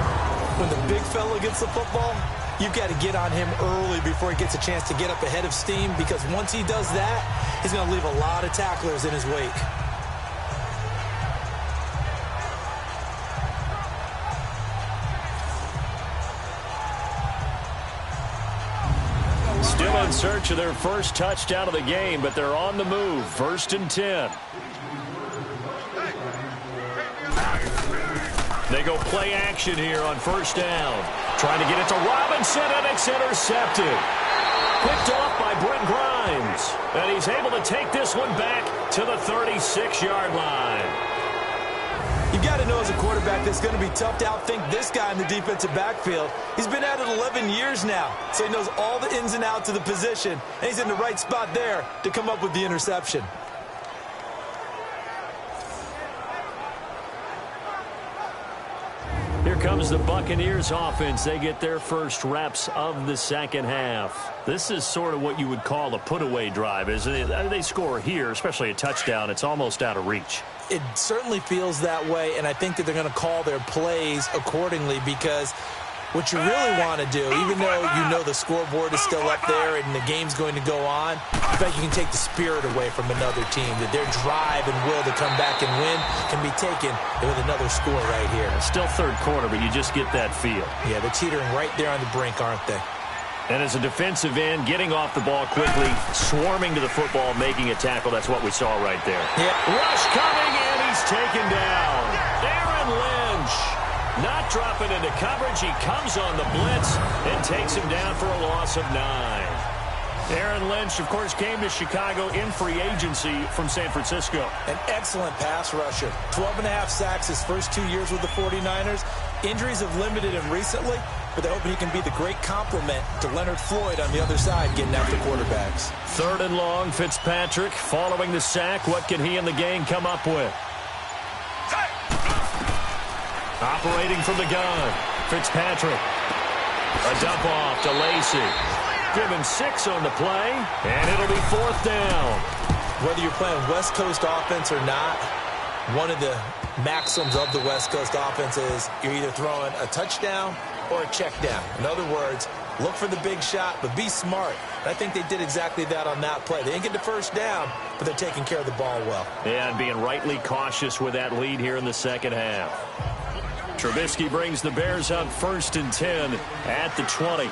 when the big fella gets the football, you've got to get on him early before he gets a chance to get up ahead of steam, because once he does that, he's going to leave a lot of tacklers in his wake. Still in search of their first touchdown of the game, but they're on the move. 1st and 10. They go play action here on first down. Trying to get it to Robinson, and it's intercepted. Picked off by Brent Grimes. And he's able to take this one back to the 36-yard line. You've got to know as a quarterback that's going to be tough to outthink this guy in the defensive backfield. He's been at it 11 years now, so he knows all the ins and outs of the position, and he's in the right spot there to come up with the interception. goes the Buccaneers offense. They get their first reps of the second half. This is sort of what you would call a put-away drive, isn't it? They score here, especially a touchdown. It's almost out of reach. It certainly feels that way, and I think that they're going to call their plays accordingly, because what you really want to do, even though you know the scoreboard is still up there and the game's going to go on, I bet you can take the spirit away from another team, that their drive and will to come back and win can be taken with another score right here. It's still third quarter, but you just get that feel. Yeah, they're teetering right there on the brink, aren't they? And as a defensive end, getting off the ball quickly, swarming to the football, making a tackle, that's what we saw right there. Yeah. Rush coming, and he's taken down. Aaron Lynch not dropping into coverage. He comes on the blitz and takes him down for a loss of 9. Aaron Lynch, of course, came to Chicago in free agency from San Francisco. An excellent pass rusher. 12.5 sacks his first 2 years with the 49ers. Injuries have limited him recently, but they're hoping he can be the great complement to Leonard Floyd on the other side getting after quarterbacks. 3rd and long, Fitzpatrick following the sack. What can he and the gang come up with? Operating from the gun, Fitzpatrick. A dump off to Lacy. Given 6 on the play, and it'll be 4th down. Whether you're playing West Coast offense or not, one of the maxims of the West Coast offense is you're either throwing a touchdown or a check down. In other words, look for the big shot, but be smart. And I think they did exactly that on that play. They didn't get the first down, but they're taking care of the ball well. Yeah, and being rightly cautious with that lead here in the second half. Trubisky brings the Bears up 1st and 10 at the 20.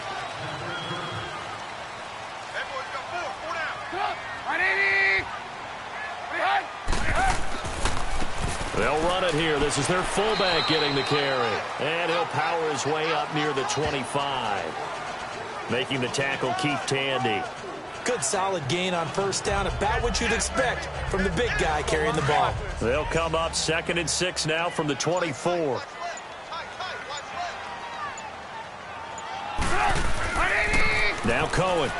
They'll run it here. This is their fullback getting the carry. And he'll power his way up near the 25. Making the tackle, Keith Tandy. Good solid gain on 1st down. About what you'd expect from the big guy carrying the ball. They'll come up 2nd and 6 now from the 24. Now Cohen.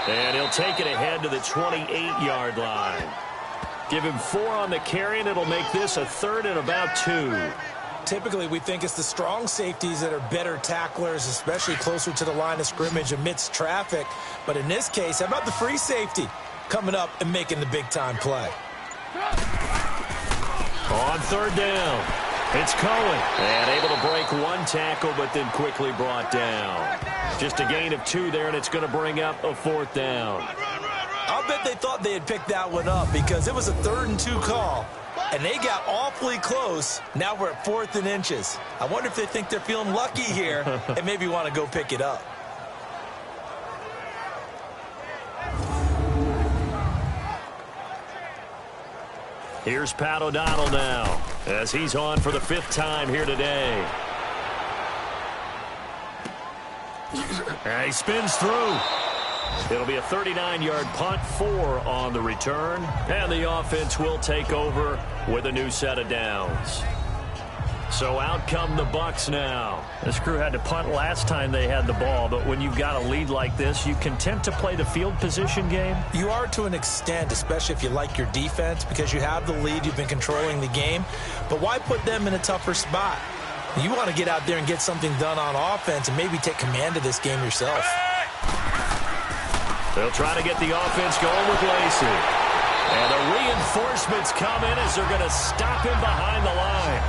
And he'll take it ahead to the 28-yard line. Give him 4 on the carry, and it'll make this a 3rd and about 2. Typically, we think it's the strong safeties that are better tacklers, especially closer to the line of scrimmage amidst traffic. But in this case, how about the free safety coming up and making the big-time play? On 3rd down, it's Cohen. And able to break 1 tackle, but then quickly brought down. Just a gain of 2 there, and it's going to bring up a 4th down. I'll bet they thought they had picked that one up, because it was a 3rd and 2 call, and they got awfully close. Now we're at 4th and inches. I wonder if they think they're feeling lucky here and maybe want to go pick it up. Here's Pat O'Donnell now, as he's on for the 5th time here today. And he spins through. It'll be a 39-yard punt, 4 on the return. And the offense will take over with a new set of downs. So out come the Bucs now. This crew had to punt last time they had the ball, but when you've got a lead like this, you content to play the field position game? You are to an extent, especially if you like your defense, because you have the lead, you've been controlling the game. But why put them in a tougher spot? You want to get out there and get something done on offense and maybe take command of this game yourself. They'll try to get the offense going with Lacy. And the reinforcements come in as they're going to stop him behind the line.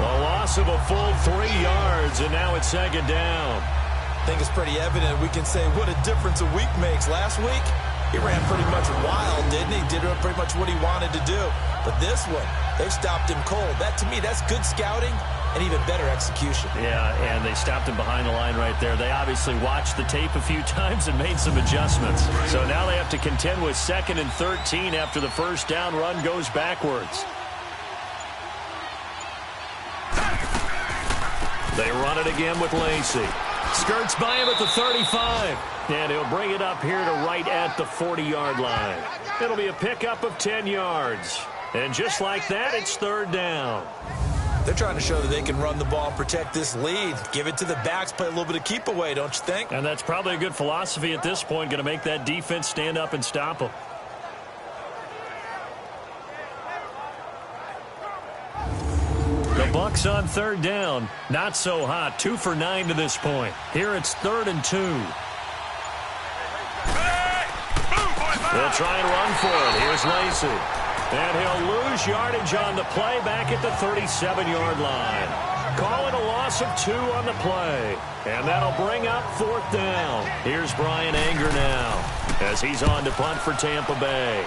A loss of a full 3 yards, and now it's 2nd down. I think it's pretty evident. We can say what a difference a week makes. Last week, he ran pretty much wild, didn't he? Did pretty much what he wanted to do. But this one, they've stopped him cold. That, to me, that's good scouting and even better execution. Yeah, and they stopped him behind the line right there. They obviously watched the tape a few times and made some adjustments. So now they have to contend with 2nd and 13 after the 1st down run goes backwards. They run it again with Lacy. Skirts by him at the 35. And he'll bring it up here to right at the 40-yard line. It'll be a pickup of 10 yards. And just like that, it's 3rd down. They're trying to show that they can run the ball and protect this lead. Give it to the backs, play a little bit of keep away, don't you think? And that's probably a good philosophy at this point, going to make that defense stand up and stop them. Bucs on third down. Not so hot. 2 for 9 to this point. Here it's 3rd and 2. They'll try and run for it. Here's Lacy. And he'll lose yardage on the play back at the 37-yard line. Calling a loss of 2 on the play. And that'll bring up 4th down. Here's Brian Anger now as he's on to punt for Tampa Bay.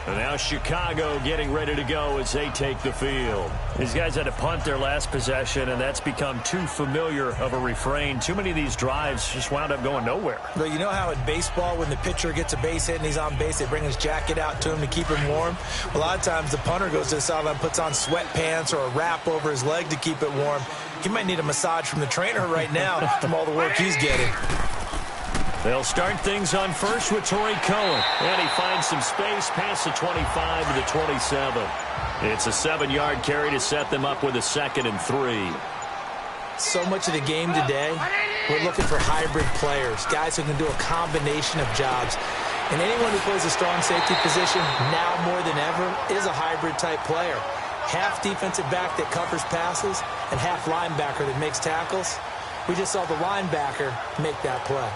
And now Chicago getting ready to go as they take the field. These guys had to punt their last possession, and that's become too familiar of a refrain. Too many of these drives just wound up going nowhere. But you know how in baseball, when the pitcher gets a base hit and he's on base, they bring his jacket out to him to keep him warm? A lot of times the punter goes to the sideline, puts on sweatpants or a wrap over his leg to keep it warm. He might need a massage from the trainer right now from all the work he's getting. They'll start things on first with Torrey Cohen. And he finds some space past the 25 to the 27. It's a 7-yard carry to set them up with a 2nd and 3. So much of the game today, we're looking for hybrid players, guys who can do a combination of jobs. And anyone who plays a strong safety position, now more than ever, is a hybrid-type player. Half defensive back that covers passes and half linebacker that makes tackles. We just saw the linebacker make that play.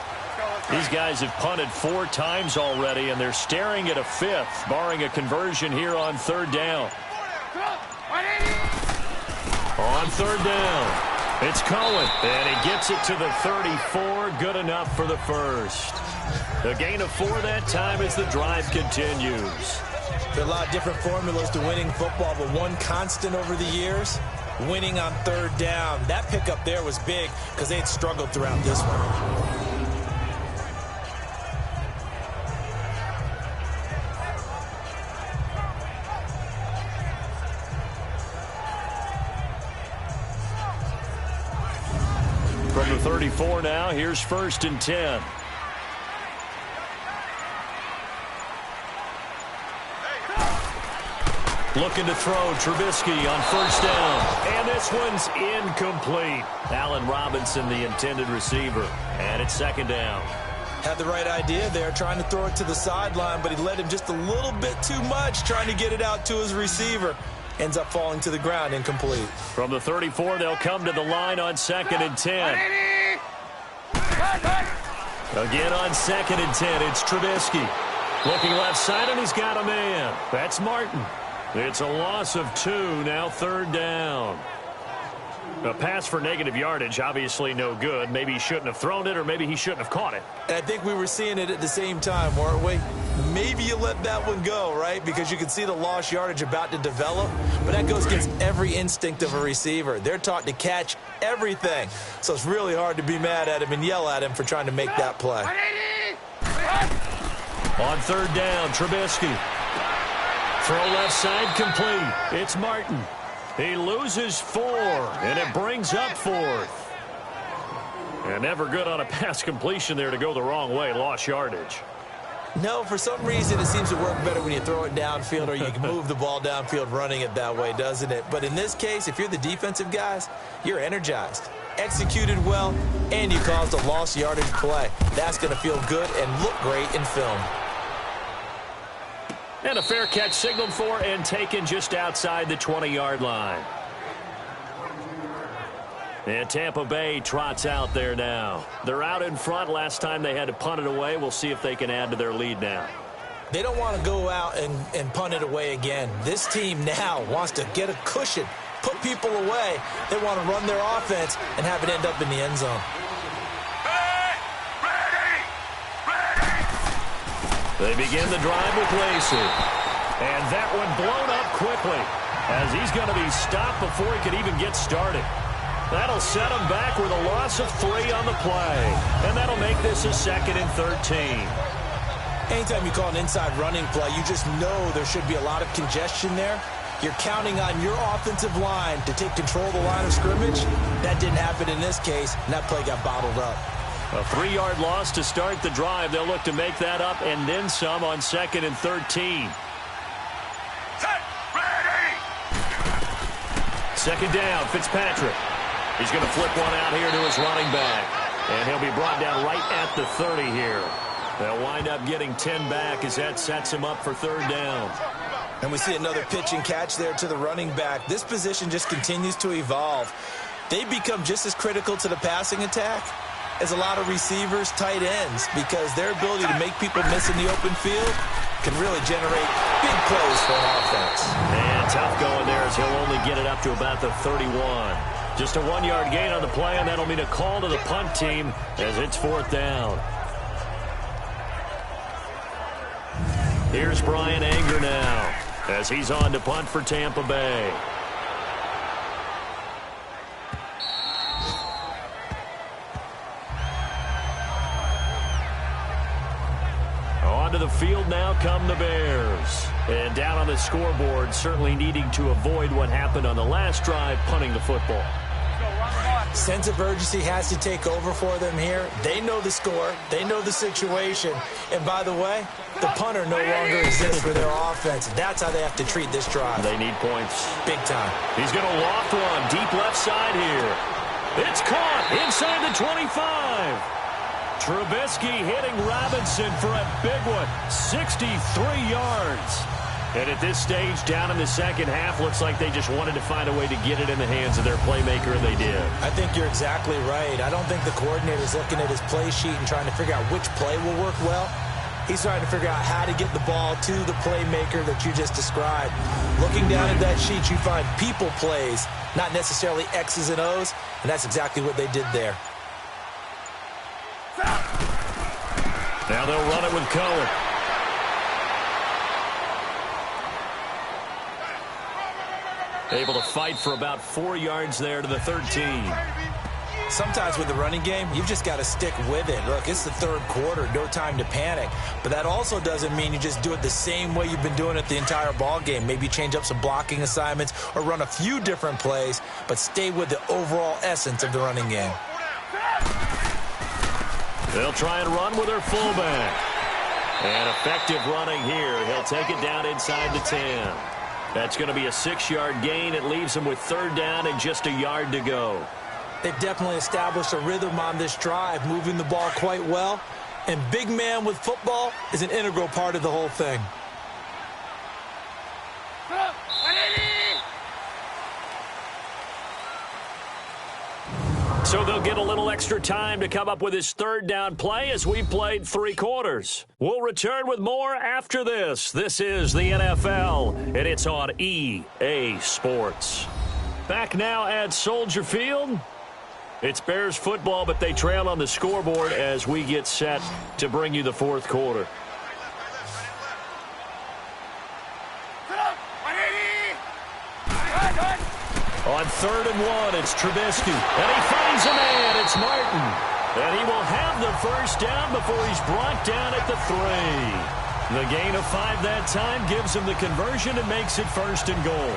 These guys have punted 4 times already, and they're staring at a 5th, barring a conversion here on 3rd down. On 3rd down, it's Cohen, and he gets it to the 34, good enough for the first. A gain of 4 that time as the drive continues. There are a lot of different formulas to winning football, but one constant over the years, winning on 3rd down. That pickup there was big because they had struggled throughout this one. From the 34 now, here's 1st and 10. Looking to throw Trubisky on 1st down. And this one's incomplete. Allen Robinson, the intended receiver. And it's 2nd down. Had the right idea there, trying to throw it to the sideline, but he led him just a little bit too much, trying to get it out to his receiver. Ends up falling to the ground, incomplete. From the 34, they'll come to the line on 2nd and 10. Again on 2nd and 10, it's Trubisky. Looking left side, and he's got a man. That's Martin. It's a loss of 2, now 3rd down. A pass for negative yardage, obviously no good. Maybe he shouldn't have thrown it, or maybe he shouldn't have caught it. And I think we were seeing it at the same time, weren't we? Maybe you let that one go, right? Because you can see the lost yardage about to develop. But that goes against every instinct of a receiver. They're taught to catch everything. So it's really hard to be mad at him and yell at him for trying to make that play. On 3rd down, Trubisky. Throw left side complete. It's Martin. He loses 4, and it brings up 4th. And never good on a pass completion there to go the wrong way. Lost yardage. No, for some reason it seems to work better when you throw it downfield or you can move the ball downfield running it that way, doesn't it? But in this case, if you're the defensive guys, you're energized, executed well, and you caused a lost yardage play. That's going to feel good and look great in film. And a fair catch signaled for and taken just outside the 20-yard line. And Tampa Bay trots out there now. They're out in front. Last time they had to punt it away. We'll see if they can add to their lead now. They don't want to go out and punt it away again. This team now wants to get a cushion, put people away. They want to run their offense and have it end up in the end zone. They begin the drive with Lacy. And that one blown up quickly as he's going to be stopped before he could even get started. That'll set him back with a loss of 3 on the play. And that'll make this a 2nd and 13. Anytime you call an inside running play, you just know there should be a lot of congestion there. You're counting on your offensive line to take control of the line of scrimmage. That didn't happen in this case, and that play got bottled up. A 3-yard loss to start the drive. They'll look to make that up and then some on 2nd and 13. Set, ready. 2nd down, Fitzpatrick. He's going to flip one out here to his running back. And he'll be brought down right at the 30 here. They'll wind up getting 10 back as that sets him up for third down. And we see another pitch and catch there to the running back. This position just continues to evolve. They become just as critical to the passing attack as a lot of receivers, tight ends, because their ability to make people miss in the open field can really generate big plays for an offense. And tough going there as he'll only get it up to about the 31. Just a 1-yard gain on the play, and that'll mean a call to the punt team as it's fourth down. Here's Brian Anger now as he's on to punt for Tampa Bay. On to the field now come the Bears. And down on the scoreboard, certainly needing to avoid what happened on the last drive, punting the football. Sense of urgency has to take over for them here. They know the score. They know the situation. And by the way, the punter no longer exists for their offense. That's how they have to treat this drive. They need points. Big time. He's going to loft one deep left side here. It's caught inside the 25. Trubisky hitting Robinson for a big one. 63 yards. And at this stage, down in the second half, looks like they just wanted to find a way to get it in the hands of their playmaker, and they did. I think you're exactly right. I don't think the coordinator's looking at his play sheet and trying to figure out which play will work well. He's trying to figure out how to get the ball to the playmaker that you just described. Looking down at that sheet, you find people plays, not necessarily X's and O's, and that's exactly what they did there. Now they'll run it with Cohen. Able to fight for about 4 yards there to the 13. Sometimes with the running game, you've just got to stick with it. Look, it's the third quarter, no time to panic. But that also doesn't mean you just do it the same way you've been doing it the entire ball game. Maybe change up some blocking assignments or run a few different plays, but stay with the overall essence of the running game. They'll try and run with their fullback. And effective running here. He'll take it down inside the 10. That's going to be a 6-yard gain. It leaves them with third down and just a yard to go. They've definitely established a rhythm on this drive, moving the ball quite well. And big man with football is an integral part of the whole thing. So they'll get a little extra time to come up with his third down play as we played 3 quarters. We'll return with more after this. This is the NFL, and it's on EA Sports. Back now at Soldier Field. It's Bears football, but they trail on the scoreboard as we get set to bring you the fourth quarter. On 3rd and 1, it's Trubisky. And he finds a man. It's Martin. And he will have the first down before he's brought down at the 3. The gain of 5 that time gives him the conversion and makes it 1st and goal.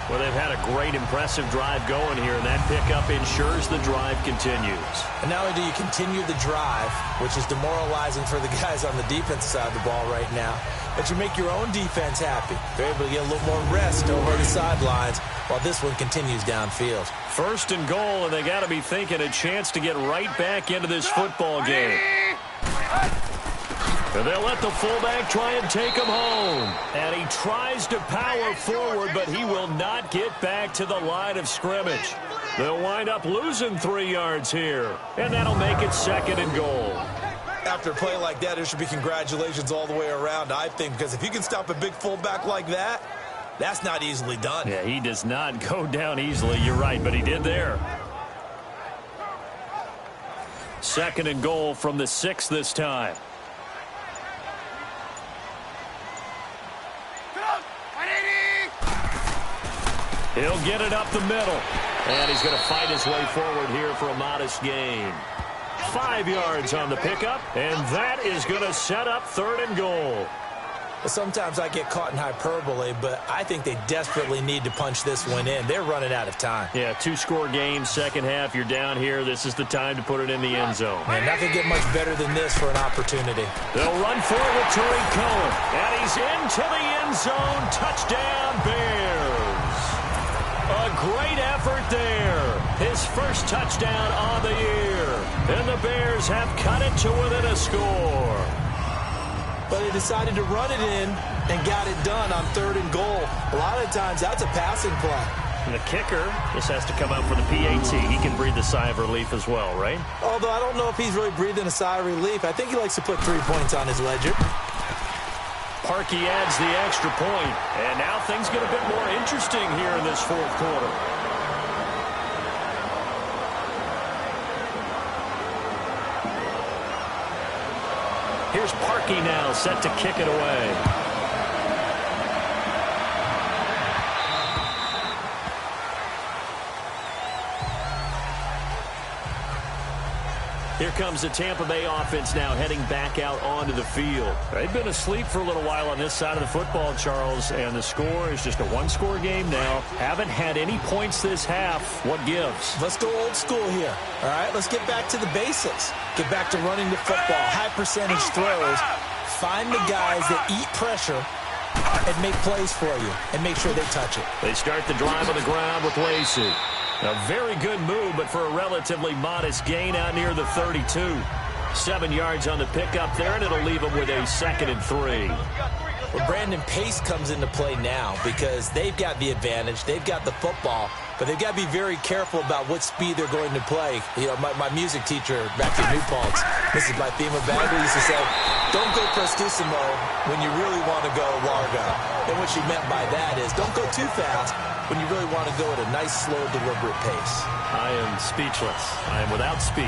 Well, they've had a great, impressive drive going here, and that pickup ensures the drive continues. And not only do you continue the drive, which is demoralizing for the guys on the defensive side of the ball right now, but you make your own defense happy. They're able to get a little more rest over the sidelines while this one continues downfield. 1st and goal, and they got to be thinking a chance to get right back into this football game. And they'll let the fullback try and take him home. And he tries to power forward, but he will not get back to the line of scrimmage. They'll wind up losing 3 yards here. And that'll make it 2nd and goal. After a play like that, there should be congratulations all the way around, I think, because if you can stop a big fullback like that, that's not easily done. Yeah, he does not go down easily. You're right, but he did there. 2nd and goal from the 6 this time. He'll get it up the middle. And he's going to fight his way forward here for a modest gain. 5 yards on the pickup, and that is going to set up 3rd and goal. Well, sometimes I get caught in hyperbole, but I think they desperately need to punch this one in. They're running out of time. Yeah, 2-score game, second half. You're down here. This is the time to put it in the end zone. Man, nothing get much better than this for an opportunity. They'll run for it with Tariq Cohen, and he's into the end zone. Touchdown, Bears. A great effort there. His first touchdown on the year. And the Bears have cut it to within a score. But they decided to run it in and got it done on 3rd and goal. A lot of times, that's a passing play. And the kicker just has to come out for the PAT. He can breathe a sigh of relief as well, right? Although I don't know if he's really breathing a sigh of relief. I think he likes to put 3 points on his ledger. Parkey adds the extra point. And now things get a bit more interesting here in this 4th quarter. Here's Parkey now, set to kick it away. Here comes the Tampa Bay offense now heading back out onto the field. They've been asleep for a little while on this side of the football, Charles, and the score is just a 1-score game now. Haven't had any points this half. What gives? Let's go old school here. All right, let's get back to the basics. Get back to running the football, high percentage throws. Find the guys that eat pressure and make plays for you and make sure they touch it. They start the drive on the ground with Lacey. A very good move, but for a relatively modest gain out near the 32. 7 yards on the pickup there, and it'll leave them with a 2nd and 3. Well, Brandon, pace comes into play now because they've got the advantage. They've got the football, but they've got to be very careful about what speed they're going to play. You know, my music teacher back in New Paltz, Mrs. Bythema Bagley, used to say, don't go prestissimo when you really want to go largo. And what she meant by that is don't go too fast when you really want to go at a nice, slow, deliberate pace. I am speechless. I am without speech.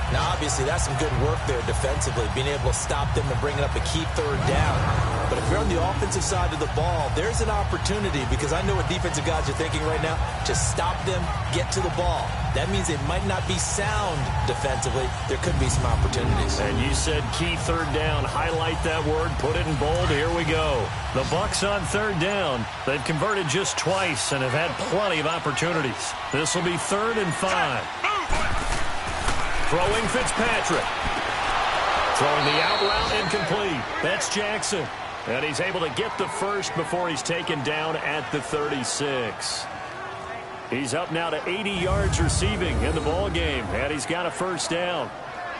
Now, obviously, that's some good work there defensively, being able to stop them and bringing up a key 3rd down. But if you're on the offensive side of the ball, there's an opportunity because I know what defensive guys are thinking right now. Just stop them, get to the ball. That means they might not be sound defensively. There could be some opportunities. And you said key 3rd down. Highlight that word. Put it in bold. Here we go. The Bucs on 3rd down. They've converted just twice and have had plenty of opportunities. This will be 3rd and 5. Throwing Fitzpatrick. Throwing the out route incomplete. That's Jackson. And he's able to get the first before he's taken down at the 36. He's up now to 80 yards receiving in the ball game, and he's got a 1st down.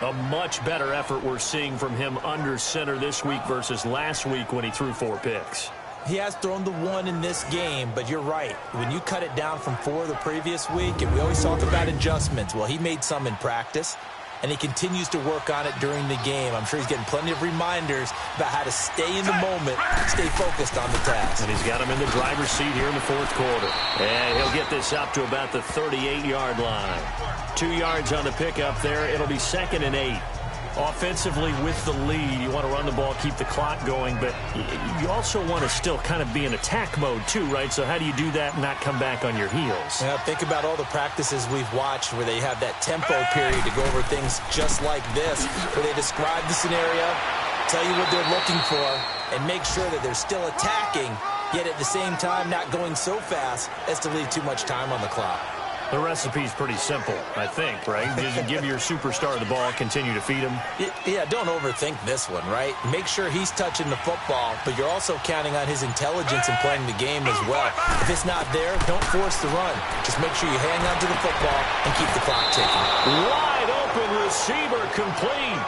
A much better effort we're seeing from him under center this week versus last week when he threw 4 picks. He has thrown the 1 in this game, but you're right. When you cut it down from 4 the previous week, and we always talk about adjustments, well, he made some in practice, and he continues to work on it during the game. I'm sure he's getting plenty of reminders about how to stay in the moment, stay focused on the task. And he's got him in the driver's seat here in the 4th quarter. And he'll get this up to about the 38-yard line. 2 yards on the pickup there. It'll be 2nd and 8. Offensively with the lead, you want to run the ball, keep the clock going, but you also want to still kind of be in attack mode too, right? So how do you do that and not come back on your heels? Yeah, think about all the practices we've watched where they have that tempo period to go over things just like this, where they describe the scenario, tell you what they're looking for, and make sure that they're still attacking, yet at the same time not going so fast as to leave too much time on the clock. The recipe's pretty simple, I think, right? Just give your superstar the ball, continue to feed him. Yeah, don't overthink this one, right? Make sure he's touching the football, but you're also counting on his intelligence in playing the game as well. If it's not there, don't force the run. Just make sure you hang on to the football and keep the clock ticking. Wide open receiver complete.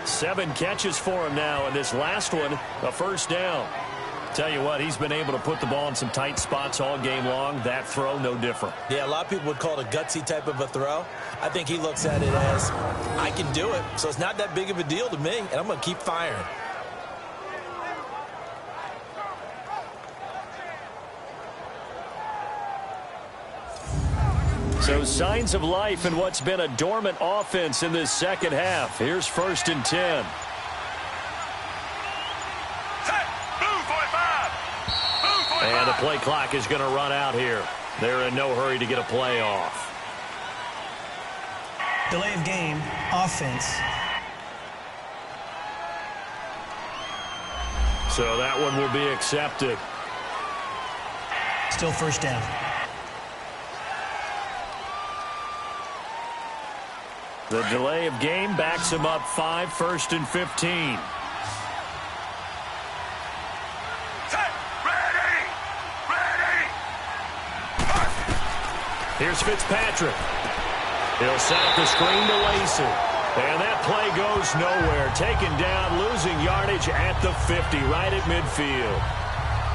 7 catches for him now, and this last one, a 1st down. Tell you what, he's been able to put the ball in some tight spots all game long. That throw, no different. Yeah, a lot of people would call it a gutsy type of a throw. I think he looks at it as, I can do it, so it's not that big of a deal to me, and I'm going to keep firing. So signs of life in what's been a dormant offense in this 2nd half. Here's 1st and 10. And the play clock is going to run out here. They're in no hurry to get a play off. Delay of game, offense. So that one will be accepted. Still 1st down. The delay of game backs him up 5, 1st and 15. Here's Fitzpatrick. He'll set up the screen to Lacey. And that play goes nowhere. Taken down, losing yardage at the 50, right at midfield.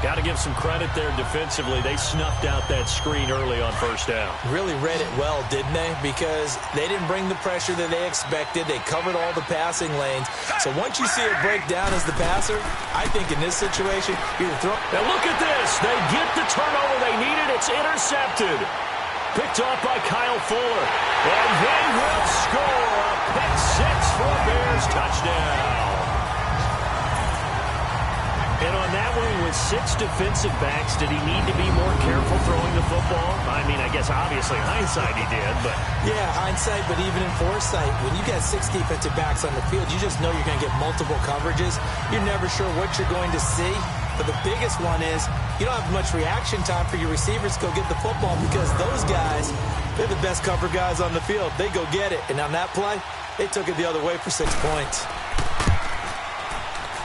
Got to give some credit there defensively. They snuffed out that screen early on first down. Really read it well, didn't they? Because they didn't bring the pressure that they expected. They covered all the passing lanes. So once you see it break down as the passer, I think in this situation, you're throw. Now look at this. They get the turnover they needed. It's intercepted. Picked off by Kyle Fuller. And they will score a pick six for a Bears touchdown. And on that one, with 6 defensive backs, did he need to be more careful throwing the football? I mean, I guess obviously hindsight he did, but... Yeah, hindsight, but even in foresight, when you got 6 defensive backs on the field, you just know you're going to get multiple coverages. You're never sure what you're going to see. But the biggest one is you don't have much reaction time for your receivers to go get the football because those guys, they're the best cover guys on the field. They go get it. And on that play, they took it the other way for 6 points.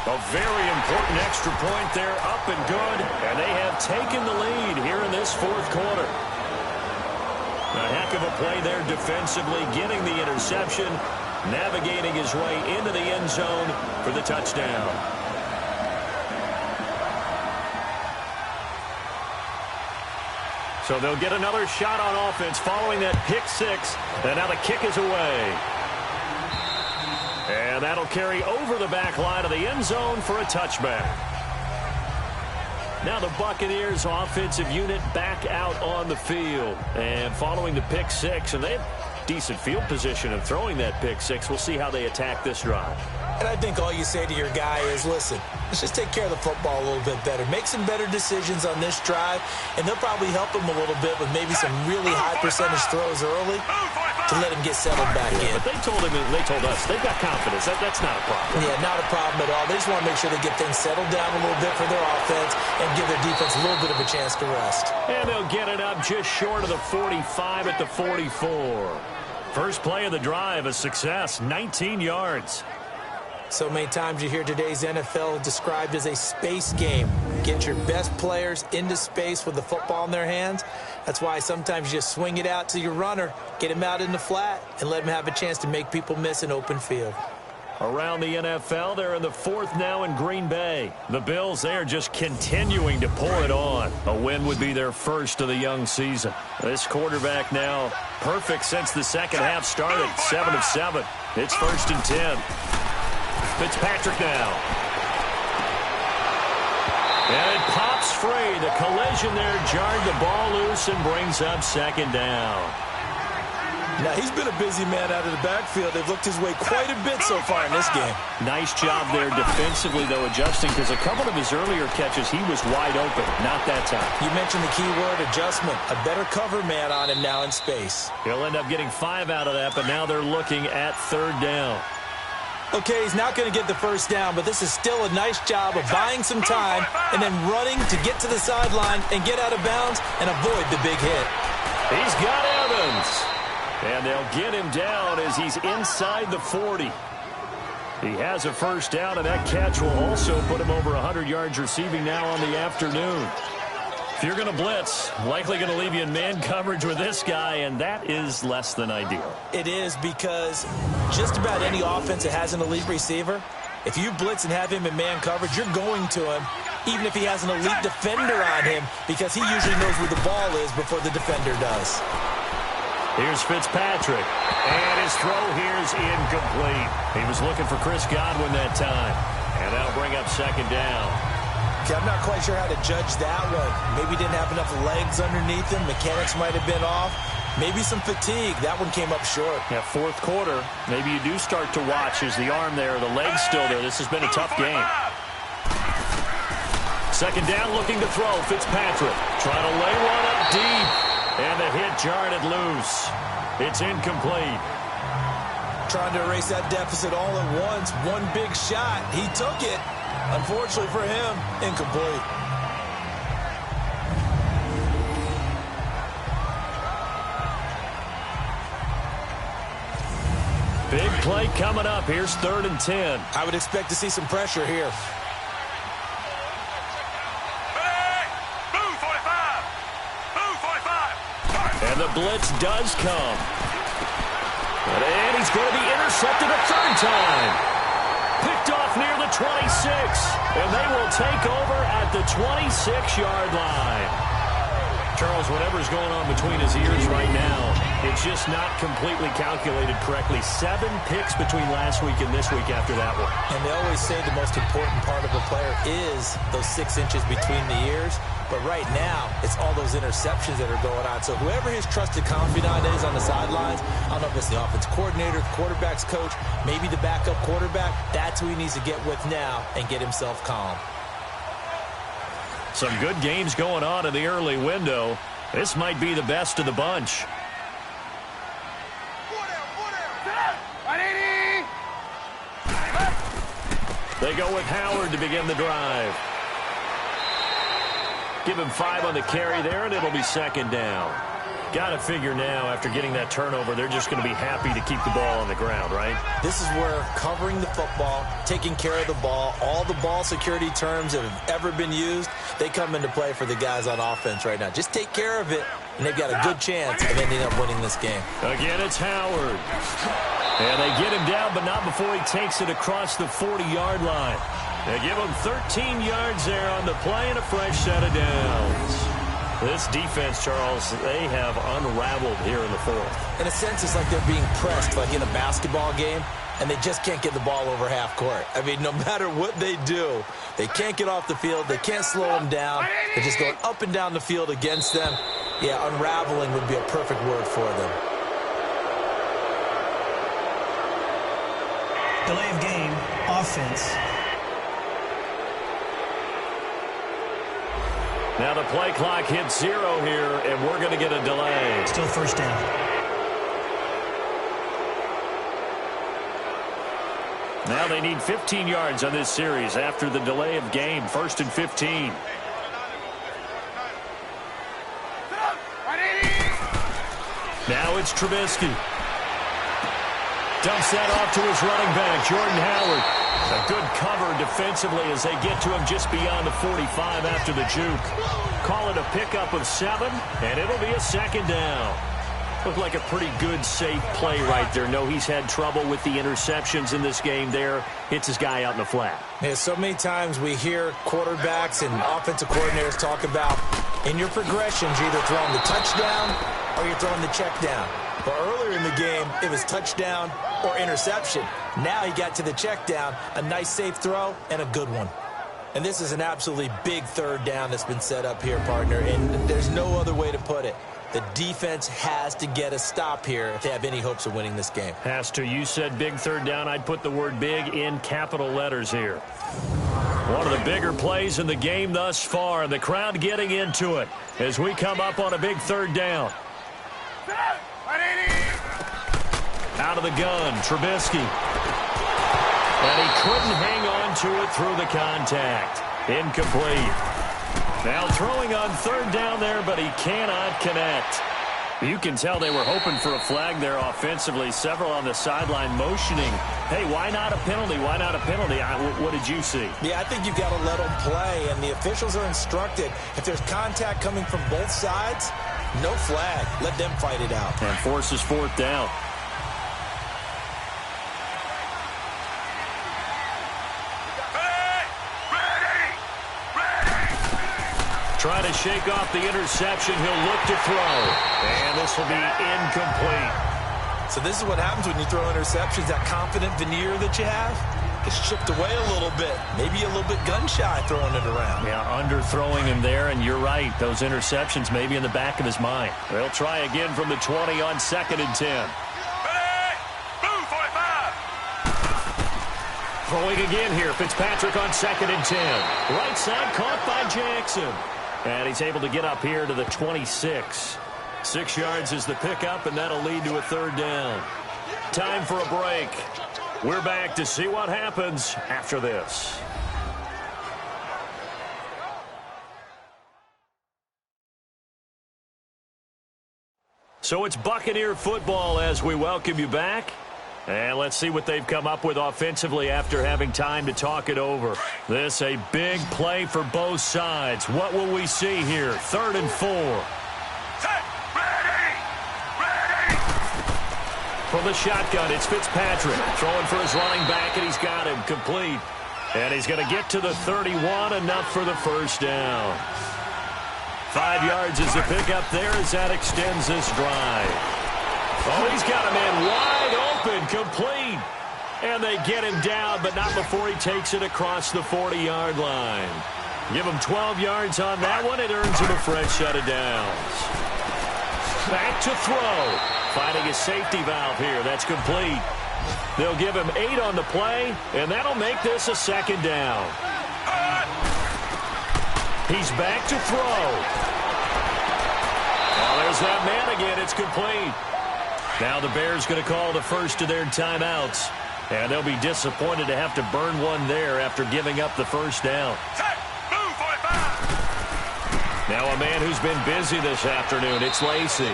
A very important extra point there, up and good, and they have taken the lead here in this fourth quarter. A heck of a play there defensively, getting the interception, navigating his way into the end zone for the touchdown. So they'll get another shot on offense following that pick six, and now the kick is away. And that'll carry over the back line of the end zone for a touchback. Now the Buccaneers offensive unit back out on the field. And following the pick six, and they have decent field position of throwing that pick six. We'll see how they attack this drive. And I think all you say to your guy is, listen, let's just take care of the football a little bit better. Make some better decisions on this drive, and they'll probably help him a little bit with maybe some really high percentage throws early to let him get settled back in. But they told us, they've got confidence. That's not a problem. Yeah, not a problem at all. They just want to make sure they get things settled down a little bit for their offense and give their defense a little bit of a chance to rest. And they'll get it up just short of the 45 at the 44. First play of the drive, a success, 19 yards. So many times you hear today's NFL described as a space game. Get your best players into space with the football in their hands. That's why sometimes you just swing it out to your runner, get him out in the flat, and let him have a chance to make people miss an open field. Around the NFL, they're in the fourth now in Green Bay. The Bills, they are just continuing to pour it on. A win would be their first of the young season. This quarterback now perfect since the second half started, 7 of 7. It's 1st and 10. Fitzpatrick now. And it pops free. The collision there jarred the ball loose and brings up 2nd down. Now, he's been a busy man out of the backfield. They've looked his way quite a bit so far in this game. Nice job there defensively, though, adjusting, because a couple of his earlier catches, he was wide open. Not that time. You mentioned the key word, adjustment. A better cover man on him now in space. He'll end up getting 5 out of that, but now they're looking at 3rd down. Okay, he's not going to get the first down, but this is still a nice job of buying some time and then running to get to the sideline and get out of bounds and avoid the big hit. He's got Evans. And they'll get him down as he's inside the 40. He has a first down, and that catch will also put him over 100 yards receiving now on the afternoon. If you're going to blitz, likely going to leave you in man coverage with this guy, and that is less than ideal. It is, because just about any offense that has an elite receiver, if you blitz and have him in man coverage, you're going to him, even if he has an elite defender on him, because he usually knows where the ball is before the defender does. Here's Fitzpatrick, and his throw here's incomplete. He was looking for Chris Godwin that time, and that'll bring up 2nd down. Okay, I'm not quite sure how to judge that one. Maybe he didn't have enough legs underneath him. Mechanics might have been off. Maybe some fatigue. That one came up short. Yeah, 4th quarter, maybe you do start to watch. Is the arm there, the leg's still there? This has been a tough game. 2nd down, looking to throw. Fitzpatrick trying to lay one up deep. And the hit jarred it loose. It's incomplete. Trying to erase that deficit all at once. One big shot. He took it. Unfortunately for him, incomplete. Big play coming up. Here's 3rd and 10. I would expect to see some pressure here. And the the blitz does come. And he's going to be intercepted a third time. Picked off near the 26. And they will take over at the 26-yard line. Charles, whatever's going on between his ears right now, it's just not completely calculated correctly. 7 picks between last week and this week after that one. And they always say the most important part of a player is those 6 inches between the ears. But right now, it's all those interceptions that are going on. So whoever his trusted confidant is on the sidelines, I don't know if it's the offense coordinator, quarterback's coach, maybe the backup quarterback, that's who he needs to get with now and get himself calm. Some good games going on in the early window. This might be the best of the bunch. They go with Howard to begin the drive. Give him 5 on the carry there, and it'll be second down. Got to figure now, after getting that turnover, they're just going to be happy to keep the ball on the ground, right? This is where covering the football, taking care of the ball, all the ball security terms that have ever been used, they come into play for the guys on offense right now. Just take care of it, and they've got a good chance of ending up winning this game. Again, it's Howard. And they get him down, but not before he takes it across the 40-yard line. They give him 13 yards there on the play and a fresh set of downs. This defense, Charles, they have unraveled here in the fourth. In a sense, it's like they're being pressed, like in a basketball game, and they just can't get the ball over half court. I mean, no matter what they do, they can't get off the field. They can't slow them down. They're just going up and down the field against them. Yeah, unraveling would be a perfect word for them. Delay of game, offense. Now the play clock hits 0 here, and we're going to get a delay. Still first down. Now they need 15 yards on this series after the delay of game. 1st and 15. Now it's Trubisky. Dumps that off to his running back, Jordan Howard. A good cover defensively as they get to him just beyond the 45 after the juke. Call it a pickup of 7, and it'll be a second down. Looked like a pretty good, safe play right there. No, he's had trouble with the interceptions in this game there. Hits his guy out in the flat. Yeah, so many times we hear quarterbacks and offensive coordinators talk about in your progressions, you're either throwing the touchdown or you're throwing the check down. But earlier in the game, it was touchdown or interception. Now he got to the check down, a nice safe throw, and a good one. And this is an absolutely big third down that's been set up here, partner, and there's no other way to put it. The defense has to get a stop here if they have any hopes of winning this game. Has to. You said big third down. I'd put the word big in capital letters here. One of the bigger plays in the game thus far. The crowd getting into it as we come up on a big third down. Out of the gun, Trubisky. And he couldn't hang on to it through the contact. Incomplete. Now throwing on third down there, but he cannot connect. You can tell they were hoping for a flag there offensively. Several on the sideline motioning, hey, why not a penalty? Why not a penalty? What did you see? Yeah, I think you've got to let them play, and the officials are instructed. If there's contact coming from both sides, no flag. Let them fight it out. And forces fourth down. Trying to shake off the interception. He'll look to throw. And this will be incomplete. So this is what happens when you throw interceptions. That confident veneer that you have gets chipped away a little bit. Maybe a little bit gun-shy throwing it around. Yeah, underthrowing him there, and you're right. Those interceptions may be in the back of his mind. They'll try again from the 20 on 2nd and 10. Move, 45. Throwing again here. Fitzpatrick on 2nd and 10. Right side caught by Jackson. And he's able to get up here to the 26. 6 yards is the pickup, and that'll lead to a third down. Time for a break. We're back to see what happens after this. So it's Buccaneer football as we welcome you back. And let's see what they've come up with offensively after having time to talk it over. This a big play for both sides. What will we see here? 3rd and 4. Set, ready. the shotgun. It's Fitzpatrick throwing for his running back, and he's got him complete. And he's going to get to the 31, enough for the first down. 5 yards is the pickup there as that extends this drive. Oh, he's got a man wide open, complete. And they get him down, but not before he takes it across the 40-yard line. Give him 12 yards on that one. It earns him a fresh set of downs. Back to throw. Finding a safety valve here. That's complete. They'll give him 8 on the play, and that'll make this a second down. He's back to throw. Well, there's that man again. It's complete. Now the Bears going to call the first of their timeouts, and they'll be disappointed to have to burn one there after giving up the first down. Now a man who's been busy this afternoon, it's Lacy.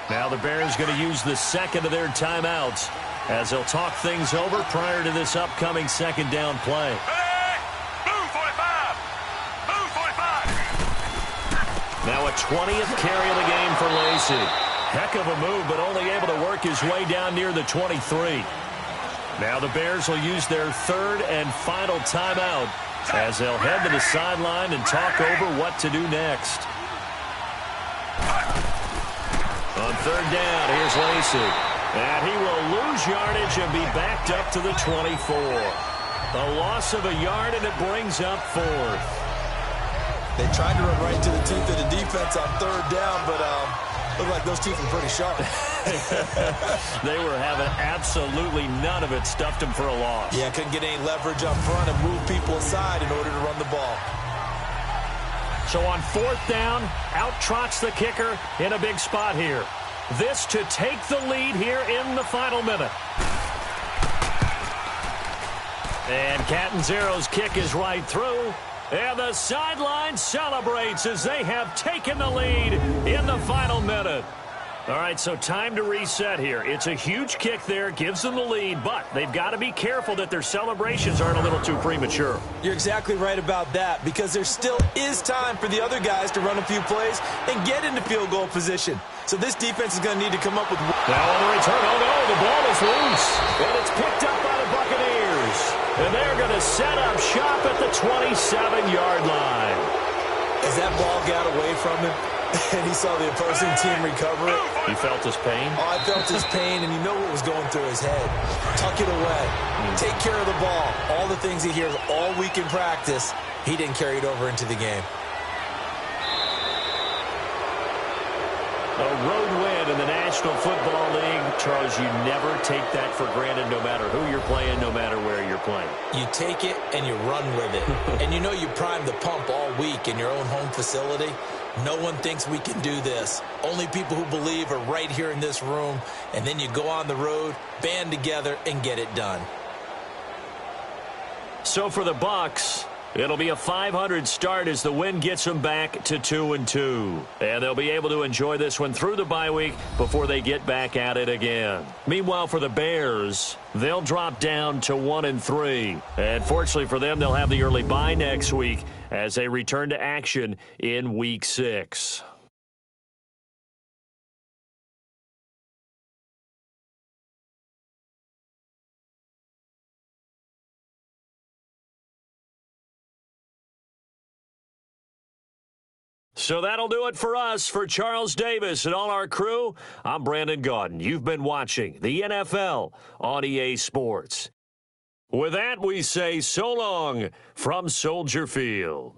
Now the Bears going to use the second of their timeouts as they'll talk things over prior to this upcoming second down play. Now a 20th carry of the game for Lacy. Heck of a move, but only able to work his way down near the 23. Now the Bears will use their third and final timeout as they'll head to the sideline and talk over what to do next. On third down, here's Lacy. And he will lose yardage and be backed up to the 24. A loss of a yard, and it brings up fourth. They tried to run right to the teeth of the defense on third down, but looked like those teeth were pretty sharp. They were having absolutely none of it. Stuffed him for a loss. Yeah, couldn't get any leverage up front and move people aside in order to run the ball. So on fourth down, out trots the kicker in a big spot here. This to take the lead here in the final minute. And Catanzaro's kick is right through. And the sideline celebrates as they have taken the lead in the final minute. All right, so time to reset here. It's a huge kick there, gives them the lead, but they've got to be careful that their celebrations aren't a little too premature. You're exactly right about that, because there still is time for the other guys to run a few plays and get into field goal position. So this defense is going to need to come up with... Now on the return, oh no, the ball is loose. And it's picked up by the Buccaneers. And they're going to set up shop at the 27-yard line. As that ball got away from him, and he saw the opposing team recover it. You felt his pain? Oh, I felt his pain, and you know what was going through his head. Tuck it away. Take care of the ball. All the things he hears all week in practice, he didn't carry it over into the game. A road win in the National Football League. Charles, you never take that for granted no matter who you're playing, no matter where you're playing. You take it and you run with it. And you know you primed the pump all week in your own home facility. No one thinks we can do this. Only people who believe are right here in this room. And then you go on the road, band together, and get it done. So for the Bucs, it'll be a 500 start as the win gets them back to 2-2. And they'll be able to enjoy this one through the bye week before they get back at it again. Meanwhile, for the Bears, they'll drop down to 1-3. And fortunately for them, they'll have the early bye next week as they return to action in Week 6. So that'll do it for us. For Charles Davis and all our crew, I'm Brandon Gaudin. You've been watching the NFL on EA Sports. With that, we say so long from Soldier Field.